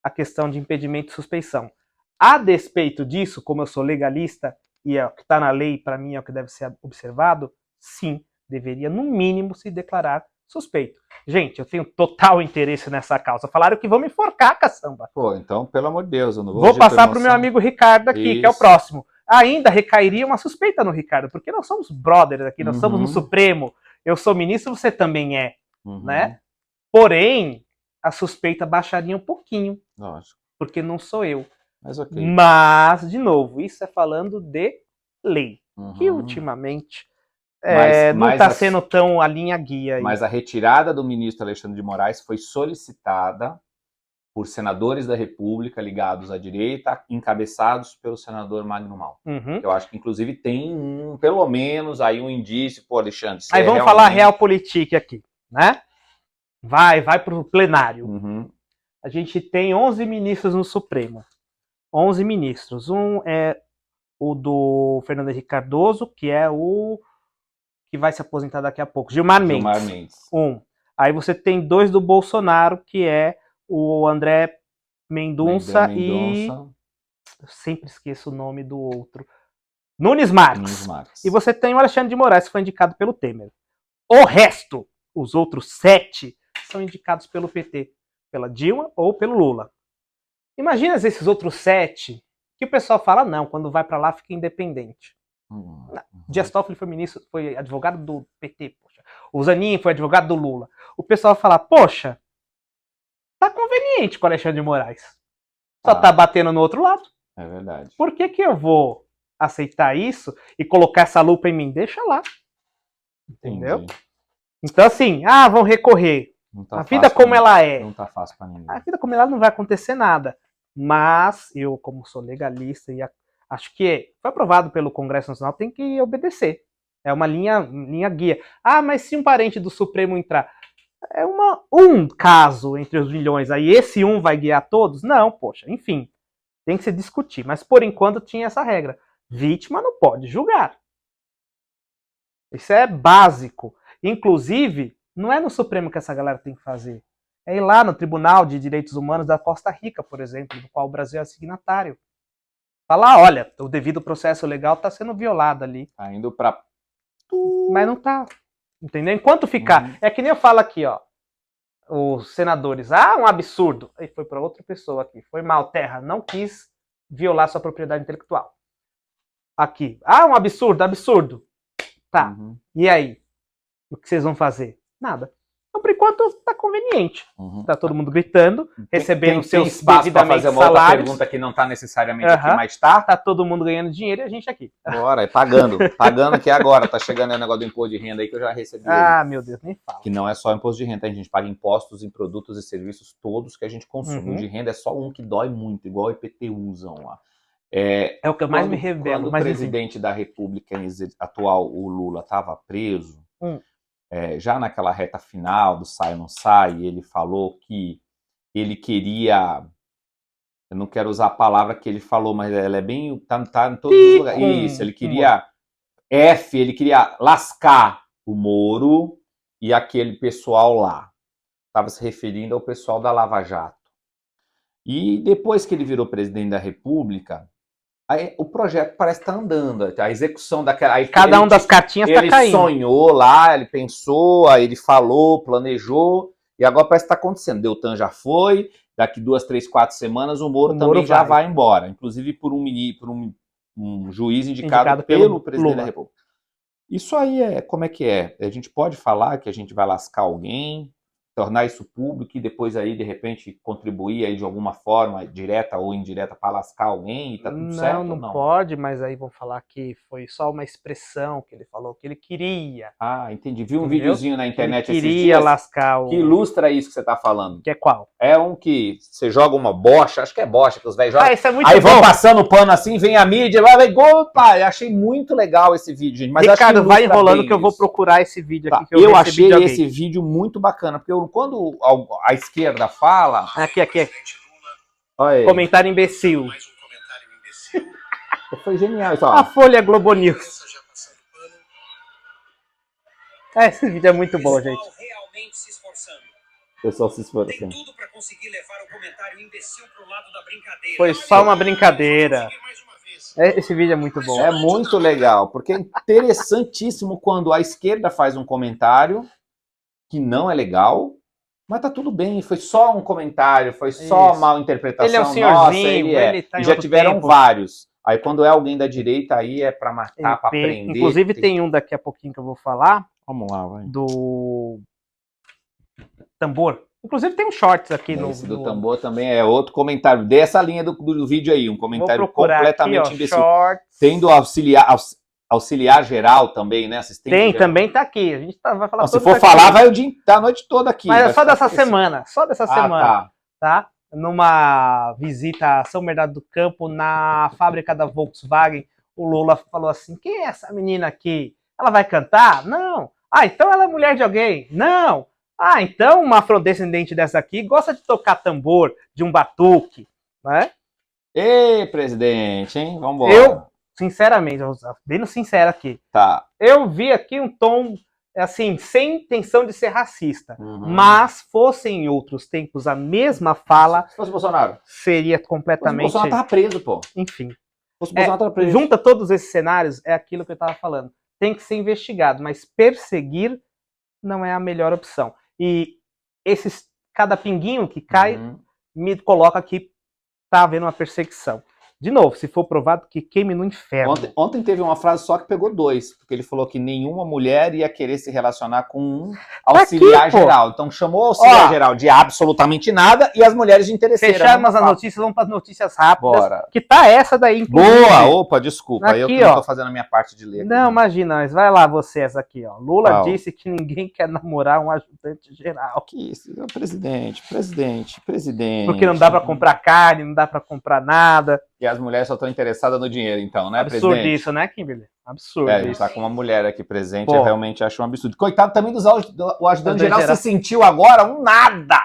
[SPEAKER 1] a questão de impedimento e suspeição. A despeito disso, como eu sou legalista e é o que está na lei, para mim é o que deve ser observado, sim, deveria no mínimo se declarar suspeito. Gente, eu tenho total interesse nessa causa. Falaram que vão me enforcar, caçamba.
[SPEAKER 2] Pô, então, pelo amor de Deus, eu não
[SPEAKER 1] vou passar para o meu amigo Ricardo aqui, que é o próximo. Ainda recairia uma suspeita no Ricardo, porque nós somos brothers aqui, nós somos no Supremo. Eu sou ministro, você também é, né? Porém, a suspeita baixaria um pouquinho.
[SPEAKER 2] Lógico.
[SPEAKER 1] Porque não sou eu.
[SPEAKER 2] Mas, okay.
[SPEAKER 1] Mas, de novo, isso é falando de lei. Que ultimamente não está sendo tão a linha guia. Aí.
[SPEAKER 2] Mas a retirada do ministro Alexandre de Moraes foi solicitada por senadores da República ligados à direita, encabeçados pelo senador Magno Malta. Eu acho que, inclusive, tem pelo menos aí um indício, pô, Alexandre...
[SPEAKER 1] Aí vamos falar realpolitik aqui, né? Vai para o plenário. A gente tem 11 ministros no Supremo. 11 ministros. Um é o do Fernando Henrique Cardoso, que é o que vai se aposentar daqui a pouco. Gilmar Mendes. Aí você tem 2 do Bolsonaro, que é o André Mendonça e... Eu sempre esqueço o nome do outro. Nunes Marques. E você tem o Alexandre de Moraes, que foi indicado pelo Temer. O resto, os outros 7, são indicados pelo PT. Pela Dilma ou pelo Lula. Imagina esses outros 7, que o pessoal fala, não, quando vai para lá fica independente. Dias Toffoli foi ministro, foi advogado do PT, poxa. O Zanin foi advogado do Lula. O pessoal fala, poxa, tá conveniente com o Alexandre de Moraes. Só tá batendo no outro lado.
[SPEAKER 2] É verdade.
[SPEAKER 1] Por que eu vou aceitar isso e colocar essa lupa em mim? Deixa lá. Entendeu?
[SPEAKER 2] Entendi.
[SPEAKER 1] Então assim, vão recorrer. Tá a vida como ela é.
[SPEAKER 2] Não tá fácil pra ninguém.
[SPEAKER 1] A vida como ela não vai acontecer nada. Mas eu, como sou legalista e acho que foi aprovado pelo Congresso Nacional, tem que obedecer. É uma linha guia. Mas se um parente do Supremo entrar, é um caso entre os milhões. Aí esse vai guiar todos? Não, poxa. Enfim, tem que se discutir. Mas por enquanto tinha essa regra. Vítima não pode julgar. Isso é básico. Inclusive, não é no Supremo que essa galera tem que fazer. É ir lá no Tribunal de Direitos Humanos da Costa Rica, por exemplo, do qual o Brasil é signatário. Falar, olha, o devido processo legal está sendo violado ali.
[SPEAKER 2] Tá indo para...
[SPEAKER 1] Mas não tá. Entendeu? Enquanto ficar... É que nem eu falo aqui, ó. Os senadores, um absurdo. Aí foi para outra pessoa aqui. Foi mal, terra. Não quis violar sua propriedade intelectual. Aqui. Um absurdo. Tá. E aí? O que vocês vão fazer? Nada. Então, por enquanto, tá conveniente. Tá todo mundo gritando, recebendo seus devidamente
[SPEAKER 2] fazer uma
[SPEAKER 1] salários.
[SPEAKER 2] outra pergunta que não tá necessariamente aqui, mas tá.
[SPEAKER 1] Tá todo mundo ganhando dinheiro e a gente aqui.
[SPEAKER 2] Bora, pagando aqui agora. Tá chegando o negócio do imposto de renda aí que eu já recebi.
[SPEAKER 1] Meu Deus, nem fala.
[SPEAKER 2] Que não é só imposto de renda, a gente paga impostos em produtos e serviços todos que a gente consome. O de renda é só um que dói muito, igual o IPTU usam lá.
[SPEAKER 1] É o que eu mais me revelo.
[SPEAKER 2] Quando o presidente da República atual, o Lula, estava preso, já naquela reta final do sai ou não sai, ele falou que ele queria... Eu não quero usar a palavra que ele falou, mas ela é bem... Tá em todos os lugares. Isso, ele queria... ele queria lascar o Moro e aquele pessoal lá. Estava se referindo ao pessoal da Lava Jato. E depois que ele virou presidente da República... Aí, o projeto parece estar andando, a execução daquela... Aí,
[SPEAKER 1] cada das cartinhas está caindo.
[SPEAKER 2] Ele sonhou lá, ele pensou, aí ele falou, planejou, e agora parece que está acontecendo. Deltan já foi, daqui 2, 3, 4 semanas o Moro também já vai embora. Inclusive por um juiz indicado pelo presidente da República. Isso aí como é que é? A gente pode falar que a gente vai lascar alguém, tornar isso público e depois aí, de repente, contribuir aí de alguma forma, direta ou indireta, para lascar alguém e tá tudo certo?
[SPEAKER 1] Não pode, mas aí vão falar que foi só uma expressão que ele falou, que ele queria.
[SPEAKER 2] Entendi. Vi um videozinho na internet
[SPEAKER 1] esses dias lascar
[SPEAKER 2] que ilustra isso que você tá falando.
[SPEAKER 1] Que é qual?
[SPEAKER 2] É um que você joga uma bocha, acho que é bocha, que os velhos jogam.
[SPEAKER 1] Isso é muito
[SPEAKER 2] aí
[SPEAKER 1] bom.
[SPEAKER 2] Vão passando o pano assim, vem a mídia, opa, eu achei muito legal esse vídeo, gente. Mas
[SPEAKER 1] Ricardo, vai enrolando que eu vou procurar esse vídeo aqui.
[SPEAKER 2] Eu achei esse vídeo muito bacana, porque quando a esquerda fala...
[SPEAKER 1] Aqui. Olha, comentário imbecil.
[SPEAKER 2] Foi genial isso, ó.
[SPEAKER 1] A Folha Globo News. Esse vídeo é muito bom, gente.
[SPEAKER 2] O pessoal se esforçando.
[SPEAKER 1] Foi só uma brincadeira. Esse vídeo é muito bom.
[SPEAKER 2] É muito legal, porque é interessantíssimo quando a esquerda faz um comentário que não é legal, mas tá tudo bem, foi só um comentário, foi só
[SPEAKER 1] Isso.
[SPEAKER 2] mal interpretação.
[SPEAKER 1] Ele é um senhorzinho, ele tá
[SPEAKER 2] E
[SPEAKER 1] em
[SPEAKER 2] já
[SPEAKER 1] outro
[SPEAKER 2] tiveram
[SPEAKER 1] tempo.
[SPEAKER 2] vários. Aí quando é alguém da direita, aí é pra matar, pra prender.
[SPEAKER 1] Inclusive tem um daqui a pouquinho que eu vou falar.
[SPEAKER 2] Vamos lá, vai.
[SPEAKER 1] Do Tambor. Inclusive tem um shorts aqui
[SPEAKER 2] Esse do Tambor também é outro comentário dessa linha do vídeo aí, um comentário completamente
[SPEAKER 1] aqui, ó,
[SPEAKER 2] imbecil.
[SPEAKER 1] shorts.
[SPEAKER 2] Tem do auxiliar geral também, né? Assistente
[SPEAKER 1] tem,
[SPEAKER 2] geral.
[SPEAKER 1] também tá aqui. A gente vai falar.
[SPEAKER 2] Não, se for falar, vai a noite toda aqui.
[SPEAKER 1] Mas é só dessa semana. Só dessa semana. Tá? Numa visita a São Bernardo do Campo, na fábrica da Volkswagen, o Lula falou assim: quem é essa menina aqui? Ela vai cantar? Não. Ah, então ela é mulher de alguém? Não. Ah, então uma afrodescendente dessa aqui gosta de tocar tambor, de um batuque, né?
[SPEAKER 2] Ei, presidente, hein? Vambora.
[SPEAKER 1] Eu, sinceramente, bem sincero aqui,
[SPEAKER 2] tá.
[SPEAKER 1] Eu vi aqui um tom, assim, sem intenção de ser racista, mas fosse em outros tempos a mesma fala...
[SPEAKER 2] Se fosse Bolsonaro?
[SPEAKER 1] Seria completamente...
[SPEAKER 2] O Bolsonaro tava preso, pô.
[SPEAKER 1] Enfim.
[SPEAKER 2] Tava preso.
[SPEAKER 1] Junta todos esses cenários, é aquilo que eu tava falando. Tem que ser investigado, mas perseguir não é a melhor opção. E cada pinguinho que cai me coloca que tá havendo uma perseguição. De novo, se for provado, que queime no inferno.
[SPEAKER 2] Ontem teve uma frase só que pegou 2, porque ele falou que nenhuma mulher ia querer se relacionar com um auxiliar geral. Então chamou o auxiliar geral de absolutamente nada e as mulheres de interesseira.
[SPEAKER 1] Fechamos as notícias, vamos para as notícias rápidas.
[SPEAKER 2] Bora.
[SPEAKER 1] Que tá essa daí,
[SPEAKER 2] inclusive. Boa! Opa, desculpa,
[SPEAKER 1] aqui,
[SPEAKER 2] eu que não tô fazendo a minha parte de ler. Aqui,
[SPEAKER 1] não, imagina, mas vai lá você, essa aqui, ó. Lula disse que ninguém quer namorar um ajudante geral.
[SPEAKER 2] Que isso? Presidente.
[SPEAKER 1] Porque não dá para comprar carne, não dá para comprar nada.
[SPEAKER 2] E as mulheres só estão interessadas no dinheiro, então, né,
[SPEAKER 1] absurdo
[SPEAKER 2] presidente?
[SPEAKER 1] Isso, né, Kimberly? Absurdo.
[SPEAKER 2] A gente tá com uma mulher aqui presente, eu realmente acho um absurdo. Coitado também o ajudante geral se sentiu agora um nada.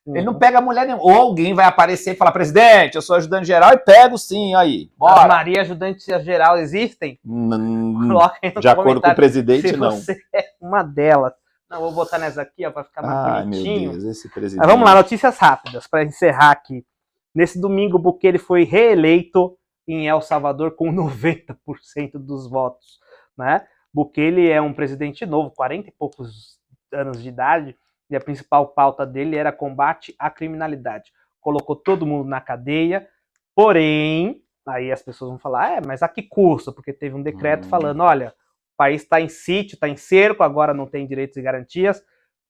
[SPEAKER 2] Ele não pega mulher nenhuma. Ou alguém vai aparecer e falar, presidente, eu sou ajudante geral e pego sim, aí. Bora.
[SPEAKER 1] As Maria ajudantes geral existem?
[SPEAKER 2] Coloquem no de acordo com o presidente, se não.
[SPEAKER 1] Você é uma delas. Não, vou botar nessa aqui, ó, para ficar mais bonitinho.
[SPEAKER 2] Meu Deus, esse presidente.
[SPEAKER 1] Mas vamos lá, notícias rápidas, para encerrar aqui. Nesse domingo, Bukele foi reeleito em El Salvador com 90% dos votos, né? Bukele é um presidente novo, 40 e poucos anos de idade, e a principal pauta dele era combate à criminalidade. Colocou todo mundo na cadeia, porém, aí as pessoas vão falar, mas a que custo? Porque teve um decreto falando, olha, o país está em sítio, está em cerco, agora não tem direitos e garantias,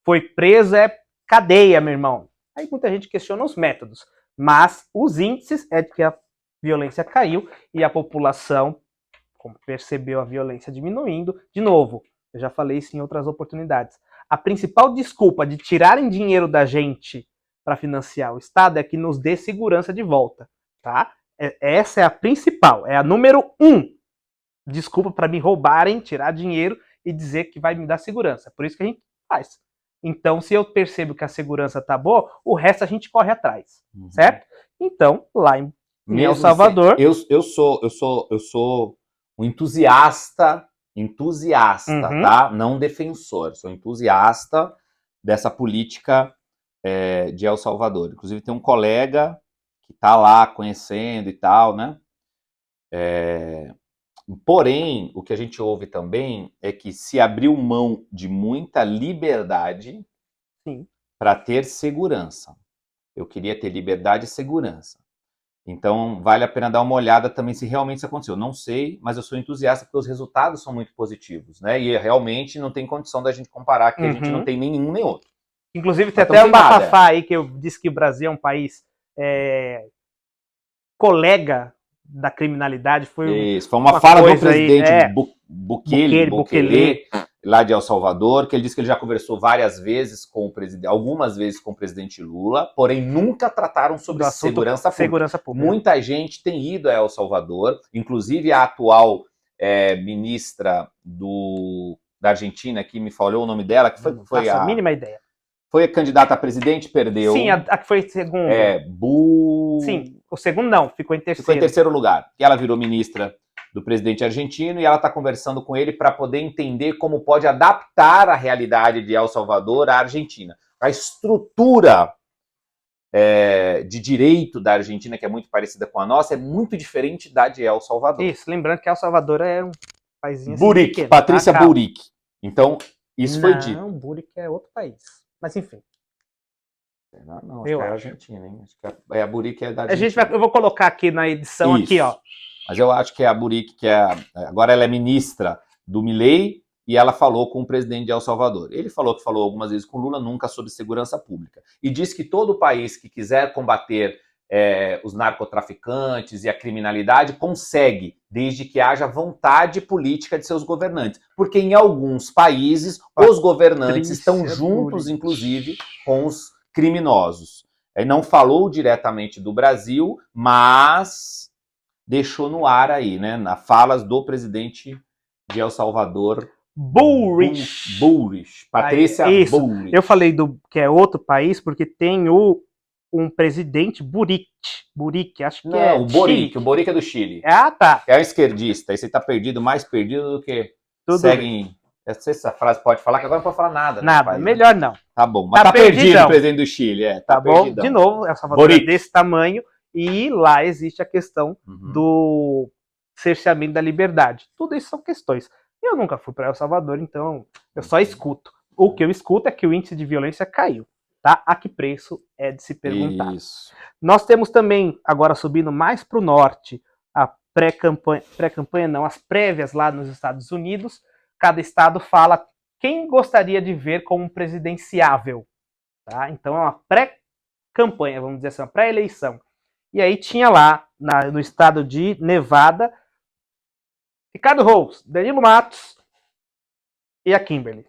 [SPEAKER 1] foi preso, é cadeia, meu irmão. Aí muita gente questiona os métodos. Mas os índices é de que a violência caiu e a população, como percebeu a violência diminuindo, de novo, eu já falei isso em outras oportunidades. A principal desculpa de tirarem dinheiro da gente para financiar o Estado é que nos dê segurança de volta, tá? Essa é a principal, é a número 1. Desculpa para me roubarem, tirar dinheiro e dizer que vai me dar segurança. Por isso que a gente faz. Então, se eu percebo que a segurança tá boa, o resto a gente corre atrás, certo? Então, lá em El Salvador...
[SPEAKER 2] Eu sou um entusiasta, tá? Não defensor, sou entusiasta dessa política de El Salvador. Inclusive, tem um colega que tá lá conhecendo e tal, né? Porém, o que a gente ouve também é que se abriu mão de muita liberdade para ter segurança. Eu queria ter liberdade e segurança. Então, vale a pena dar uma olhada também se realmente isso aconteceu. Não sei, mas eu sou entusiasta porque os resultados são muito positivos, né? E realmente não tem condição da gente comparar que a gente não tem nenhum nem outro.
[SPEAKER 1] Inclusive, tem até um bafafá aí que eu disse que o Brasil é um país colega da criminalidade. Foi
[SPEAKER 2] uma fala do presidente Bukele, lá de El Salvador, que ele disse que ele já conversou várias vezes com o presidente, algumas vezes com o presidente Lula, porém nunca trataram sobre segurança pública. Muita gente tem ido a El Salvador, inclusive a atual ministra da Argentina, que me falou o nome dela, que foi
[SPEAKER 1] a mínima ideia.
[SPEAKER 2] Foi a candidata a presidente, perdeu.
[SPEAKER 1] Sim, a que foi segundo. Sim, o segundo não, ficou em terceiro.
[SPEAKER 2] Ficou em terceiro lugar. E ela virou ministra do presidente argentino e ela está conversando com ele para poder entender como pode adaptar a realidade de El Salvador à Argentina. A estrutura de direito da Argentina, que é muito parecida com a nossa, é muito diferente da de El Salvador.
[SPEAKER 1] Isso, lembrando que El Salvador é um paísinho assim
[SPEAKER 2] Buric,
[SPEAKER 1] pequeno,
[SPEAKER 2] Patrícia
[SPEAKER 1] tá?
[SPEAKER 2] Buric. Então, isso foi dito.
[SPEAKER 1] Não, Buric é outro país. Mas enfim.
[SPEAKER 2] Não, acho que é a Argentina, hein? Acho que a Buric é da
[SPEAKER 1] Argentina.
[SPEAKER 2] Argentina.
[SPEAKER 1] Eu vou colocar aqui na edição,
[SPEAKER 2] isso.
[SPEAKER 1] aqui, ó.
[SPEAKER 2] Mas eu acho que é a Buric, agora ela é ministra do Milei, e ela falou com o presidente de El Salvador. Ele falou algumas vezes com Lula, nunca sobre segurança pública. E diz que todo país que quiser combater os narcotraficantes e a criminalidade consegue, desde que haja vontade política de seus governantes. Porque em alguns países, os governantes estão juntos, inclusive, com os criminosos. Ele não falou diretamente do Brasil, mas deixou no ar aí, né? Nas falas do presidente de El Salvador,
[SPEAKER 1] Bullrich.
[SPEAKER 2] Patrícia Bullrich.
[SPEAKER 1] Eu falei que é outro país porque tem um presidente Boric, acho que é
[SPEAKER 2] o Boric, o Boric é do Chile.
[SPEAKER 1] Ah, tá.
[SPEAKER 2] É um esquerdista, aí você tá perdido, mais perdido do que
[SPEAKER 1] tudo
[SPEAKER 2] segue em... Essa frase pode falar, que agora não pode falar nada.
[SPEAKER 1] Nada,
[SPEAKER 2] país,
[SPEAKER 1] melhor não.
[SPEAKER 2] Tá bom, mas tá perdido o presidente do Chile, tá
[SPEAKER 1] bom,
[SPEAKER 2] perdidão.
[SPEAKER 1] de novo, El Salvador é desse tamanho, e lá existe a questão do cerceamento da liberdade. Tudo isso são questões. Eu nunca fui para El Salvador, então eu só escuto. O que eu escuto é que o índice de violência caiu. Tá? A que preço é de se perguntar.
[SPEAKER 2] Isso.
[SPEAKER 1] Nós temos também, agora subindo mais para o norte, a pré-campanha não, as prévias lá nos Estados Unidos. Cada estado fala quem gostaria de ver como presidenciável. Tá? Então é uma pré-campanha, vamos dizer assim, uma pré-eleição. E aí tinha lá, no estado de Nevada, Ricardo Reis, Danilo Matos e a Kimberly.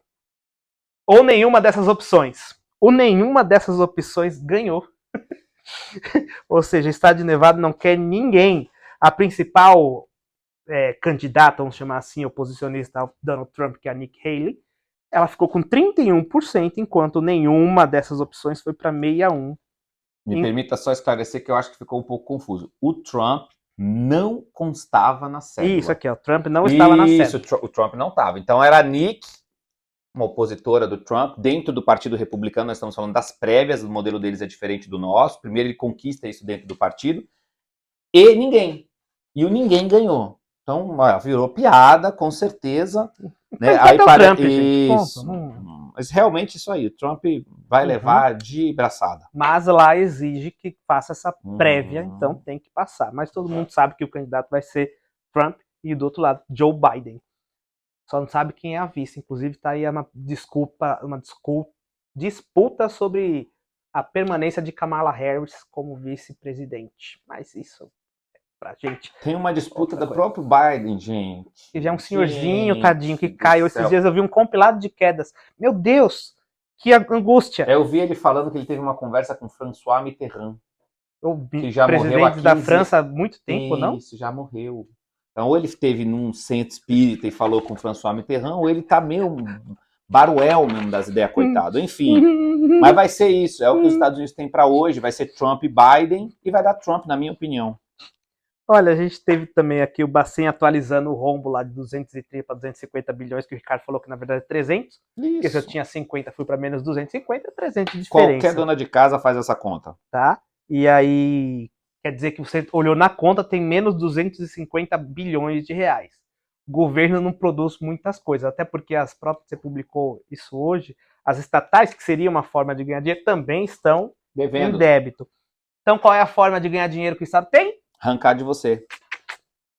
[SPEAKER 1] Ou nenhuma dessas opções. Ou nenhuma dessas opções ganhou. Ou seja, o estado de Nevada não quer ninguém. A principal candidata, vamos chamar assim, oposicionista ao Donald Trump, que é a Nikki Haley, ela ficou com 31%, enquanto nenhuma dessas opções foi para 61%.
[SPEAKER 2] Me permita só esclarecer que eu acho que ficou um pouco confuso. O Trump não constava na cédula.
[SPEAKER 1] Isso aqui, ó, o Trump não estava na cédula.
[SPEAKER 2] Isso, o Trump não estava. Então era a Nikki, uma opositora do Trump, dentro do Partido Republicano. Nós estamos falando das prévias, o modelo deles é diferente do nosso. Primeiro ele conquista isso dentro do partido, e ninguém. E o ninguém ganhou. Então, virou piada, com certeza. Né? Aí para Trump, isso. Mas realmente isso aí, o Trump vai levar de braçada.
[SPEAKER 1] Mas lá exige que faça essa prévia, então tem que passar. Mas todo mundo sabe que o candidato vai ser Trump e do outro lado, Joe Biden. Só não sabe quem é a vice. Inclusive está aí uma disputa sobre a permanência de Kamala Harris como vice-presidente. Mas isso pra gente.
[SPEAKER 2] Tem uma disputa do próprio Biden, gente.
[SPEAKER 1] Que já é um senhorzinho, tadinho, que caiu. Esses dias eu vi um compilado de quedas. Meu Deus, que angústia.
[SPEAKER 2] Eu vi ele falando que ele teve uma conversa com François Mitterrand.
[SPEAKER 1] Que já morreu há 15... da França há muito tempo, não?
[SPEAKER 2] Isso, já morreu. Então, ou ele esteve num centro espírita e falou com François Mitterrand, ou ele tá meio baruel mesmo das ideias, coitado. Enfim, mas vai ser isso. É o que os Estados Unidos têm para hoje. Vai ser Trump e Biden, e vai dar Trump, na minha opinião.
[SPEAKER 1] Olha, a gente teve também aqui o Bacen atualizando o rombo lá de 230 para 250 bilhões, que o Ricardo falou que na verdade é 300. Isso. Porque se eu tinha 50, fui para menos 250, 300 de diferença.
[SPEAKER 2] Qualquer dona de casa faz essa conta.
[SPEAKER 1] Tá? E aí, quer dizer que você olhou na conta, tem menos 250 bilhões de reais. O governo não produz muitas coisas, até porque as próprias, você publicou isso hoje, as estatais, que seria uma forma de ganhar dinheiro, também estão devendo. Em débito. Então, qual é a forma de ganhar dinheiro que o Estado tem?
[SPEAKER 2] Arrancar de você.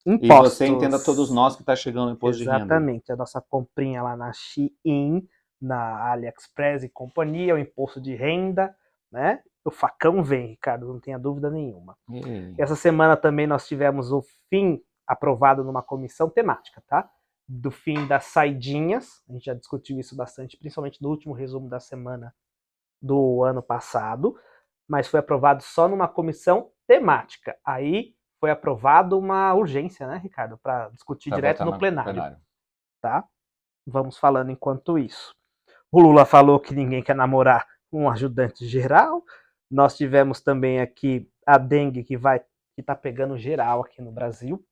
[SPEAKER 1] Impostos.
[SPEAKER 2] E você entenda todos nós que está chegando o imposto de renda.
[SPEAKER 1] Exatamente. A nossa comprinha lá na Shein, na AliExpress e companhia, o imposto de renda, né? O facão vem, Ricardo, não tenha dúvida nenhuma. Essa semana também nós tivemos o fim aprovado numa comissão temática, tá? Do fim das saidinhas. A gente já discutiu isso bastante, principalmente no último resumo da semana do ano passado. Mas foi aprovado só numa comissão temática. Aí foi aprovado uma urgência, né, Ricardo? Para discutir direto no plenário. Tá? Vamos falando enquanto isso. O Lula falou que ninguém quer namorar um ajudante geral. Nós tivemos também aqui a dengue que tá pegando geral aqui no Brasil.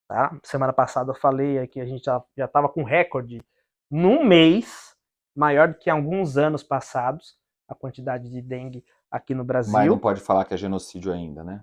[SPEAKER 1] Tá? Semana passada eu falei que a gente já estava com recorde num mês, maior do que em alguns anos passados, a quantidade de dengue aqui no Brasil.
[SPEAKER 2] Mas não pode falar que é genocídio ainda, né?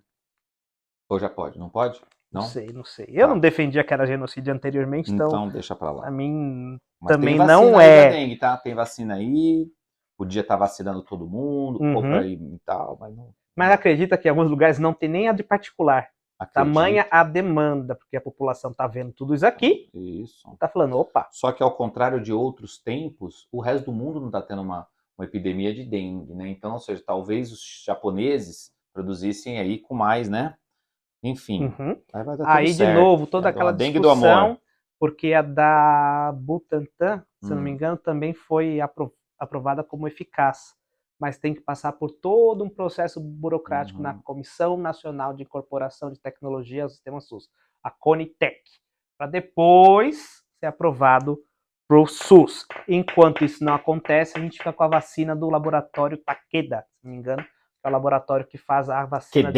[SPEAKER 2] Ou já pode? Não pode? Não?
[SPEAKER 1] Não sei. Eu não defendia que era genocídio anteriormente,
[SPEAKER 2] então deixa pra lá.
[SPEAKER 1] Pra mim,
[SPEAKER 2] Mas
[SPEAKER 1] também
[SPEAKER 2] tem vacina
[SPEAKER 1] não
[SPEAKER 2] aí
[SPEAKER 1] é.
[SPEAKER 2] da dengue, tá? Tem vacina aí, podia estar vacinando todo mundo, compra aí e tal, mas não.
[SPEAKER 1] Mas acredita que em alguns lugares não tem nem a de particular. Tamanha a demanda, porque a população tá vendo tudo isso aqui.
[SPEAKER 2] Isso.
[SPEAKER 1] Tá falando, opa.
[SPEAKER 2] Só que ao contrário de outros tempos, o resto do mundo não tá tendo uma epidemia de dengue, né? Então, ou seja, talvez os japoneses produzissem aí com mais, né? Enfim, aí vai dar tudo
[SPEAKER 1] aí
[SPEAKER 2] certo.
[SPEAKER 1] De novo, toda aquela
[SPEAKER 2] dengue do amor.
[SPEAKER 1] discussão, porque a da Butantan, se eu não me engano, também foi aprovada como eficaz, mas tem que passar por todo um processo burocrático na Comissão Nacional de Incorporação de Tecnologia ao Sistema SUS, a CONITEC, para depois ser aprovado para o SUS. Enquanto isso não acontece, a gente fica com a vacina do laboratório Takeda, se não me engano, que é o laboratório que faz a vacina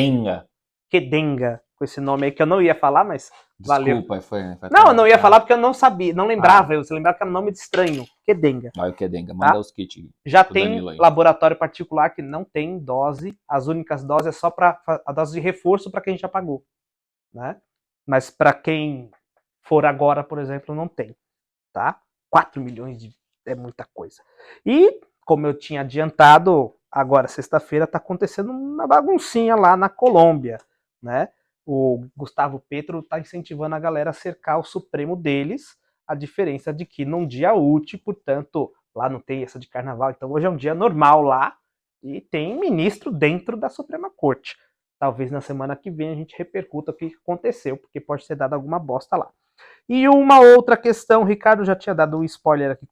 [SPEAKER 1] Kedenga, com esse nome aí que eu não ia falar, mas valeu.
[SPEAKER 2] Desculpa, foi
[SPEAKER 1] não, eu não ia falar porque eu não sabia, não lembrava. Você lembrava que era um nome de estranho, Kedenga.
[SPEAKER 2] Vai o Kedenga, manda os kits.
[SPEAKER 1] Já tem laboratório particular que não tem dose, as únicas doses é só para a dose de reforço para quem já pagou, né? Mas para quem for agora, por exemplo, não tem, tá? 4 milhões é muita coisa. E, como eu tinha adiantado, agora, sexta-feira, está acontecendo uma baguncinha lá na Colômbia, né? O Gustavo Petro está incentivando a galera a cercar o Supremo deles, a diferença de que num dia útil, portanto, lá não tem essa de carnaval, então hoje é um dia normal lá, e tem ministro dentro da Suprema Corte. Talvez na semana que vem a gente repercuta o que aconteceu, porque pode ser dada alguma bosta lá. E uma outra questão, o Ricardo já tinha dado um spoiler aqui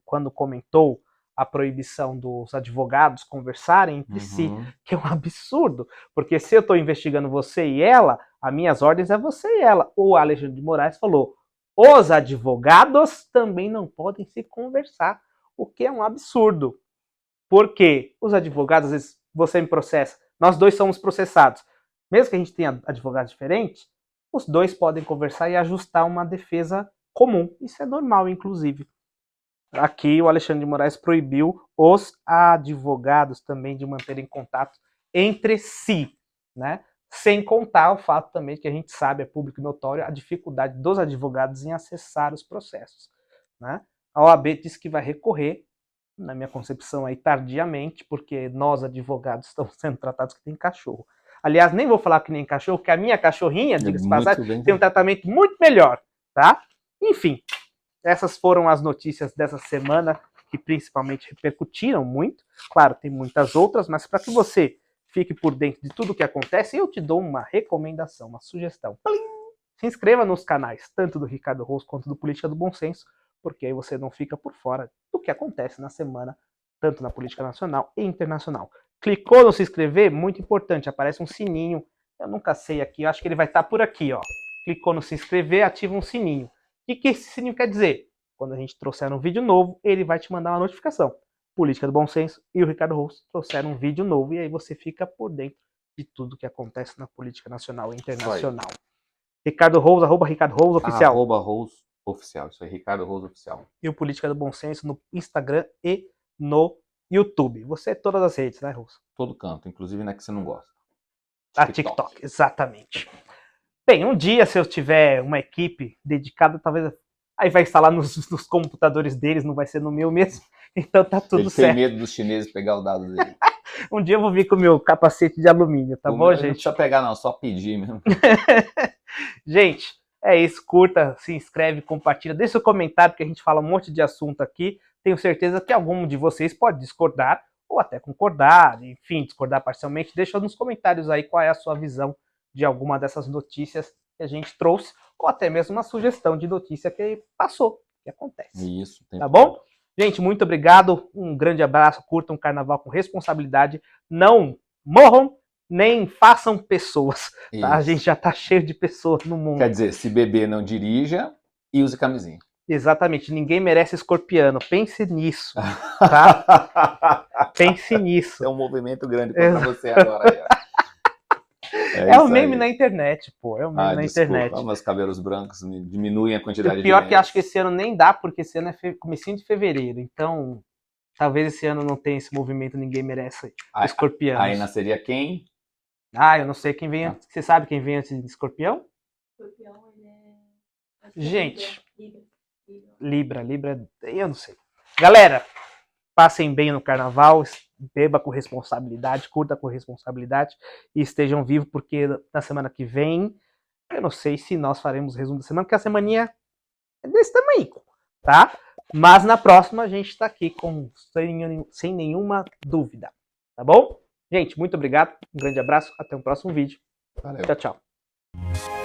[SPEAKER 1] quando comentou a proibição dos advogados conversarem entre si, que é um absurdo, porque se eu estou investigando você e ela, as minhas ordens é você e ela. O Alexandre de Moraes falou, os advogados também não podem se conversar, o que é um absurdo. Porque os advogados, às vezes, você me processa, nós dois somos processados, mesmo que a gente tenha advogados diferentes, os dois podem conversar e ajustar uma defesa comum. Isso é normal, inclusive. Aqui o Alexandre de Moraes proibiu os advogados também de manterem contato entre si, né? Sem contar o fato também que a gente sabe, é público e notório, a dificuldade dos advogados em acessar os processos, né? A OAB diz que vai recorrer, na minha concepção aí, tardiamente, porque nós advogados estamos sendo tratados que tem cachorro. Aliás, nem vou falar que nem cachorro, porque a minha cachorrinha, diga-se passagem, tem um tratamento muito melhor, tá? Enfim, essas foram as notícias dessa semana, que principalmente repercutiram muito. Claro, tem muitas outras, mas para que você fique por dentro de tudo o que acontece, eu te dou uma recomendação, uma sugestão. Se inscreva nos canais, tanto do Ricardo Rose quanto do Política do Bom Senso, porque aí você não fica por fora do que acontece na semana, tanto na política nacional e internacional. Clicou no se inscrever? Muito importante, aparece um sininho. Eu nunca sei aqui, eu acho que ele vai estar por aqui, ó. Clicou no se inscrever, ativa um sininho. O que esse sininho quer dizer? Quando a gente trouxer um vídeo novo, ele vai te mandar uma notificação. Política do Bom Senso e o Ricardo Rose trouxeram um vídeo novo e aí você fica por dentro de tudo que acontece na política nacional e internacional. Ricardo Rose, @ Ricardo Rose Oficial.
[SPEAKER 2] @ Rose Oficial, isso aí, Ricardo Rose Oficial.
[SPEAKER 1] E o Política do Bom Senso no Instagram e no YouTube. Você é todas as redes, né, Rose?
[SPEAKER 2] Todo canto, inclusive na que você não gosta.
[SPEAKER 1] A TikTok, exatamente. Bem, um dia, se eu tiver uma equipe dedicada, talvez aí vai instalar nos computadores deles, não vai ser no meu mesmo, então tá tudo certo.
[SPEAKER 2] Ele tem medo dos chineses pegar o dado dele.
[SPEAKER 1] Um dia eu vou vir com o meu capacete de alumínio, tá bom, gente?
[SPEAKER 2] Não precisa pegar não, só pedir mesmo.
[SPEAKER 1] Gente, é isso, curta, se inscreve, compartilha, deixa o comentário, porque a gente fala um monte de assunto aqui. Tenho certeza que algum de vocês pode discordar, ou até concordar, enfim, discordar parcialmente. Deixa nos comentários aí qual é a sua visão de alguma dessas notícias que a gente trouxe, ou até mesmo uma sugestão de notícia que passou, que acontece.
[SPEAKER 2] Isso.
[SPEAKER 1] Tá bom? Gente, muito obrigado, um grande abraço, curtam o carnaval com responsabilidade, não morram, nem façam pessoas, tá? A gente já tá cheio de pessoas no mundo.
[SPEAKER 2] Quer dizer, se beber não dirija e use camisinha.
[SPEAKER 1] Exatamente, ninguém merece escorpiano, pense nisso, tá? Pense nisso.
[SPEAKER 2] É um movimento grande contra você agora.
[SPEAKER 1] É o meme na internet, pô, é o meme na internet.
[SPEAKER 2] Meus cabelos brancos diminuem a quantidade de
[SPEAKER 1] pior que acho que esse ano nem dá, porque esse ano é comecinho de fevereiro, então Talvez esse ano não tenha esse movimento, ninguém merece escorpião.
[SPEAKER 2] Aí nasceria quem?
[SPEAKER 1] Eu não sei quem vem antes. Você sabe quem vem antes de escorpião?
[SPEAKER 3] Escorpião, ele é...
[SPEAKER 1] Gente, Libra, eu não sei. Galera, passem bem no carnaval, beba com responsabilidade, curta com responsabilidade e estejam vivos, porque na semana que vem, eu não sei se nós faremos resumo da semana, porque a semaninha é desse tamanho, tá? Mas na próxima a gente tá aqui sem nenhuma dúvida, tá bom? Gente, muito obrigado, um grande abraço, até o próximo vídeo.
[SPEAKER 2] Valeu.
[SPEAKER 1] Tchau, tchau.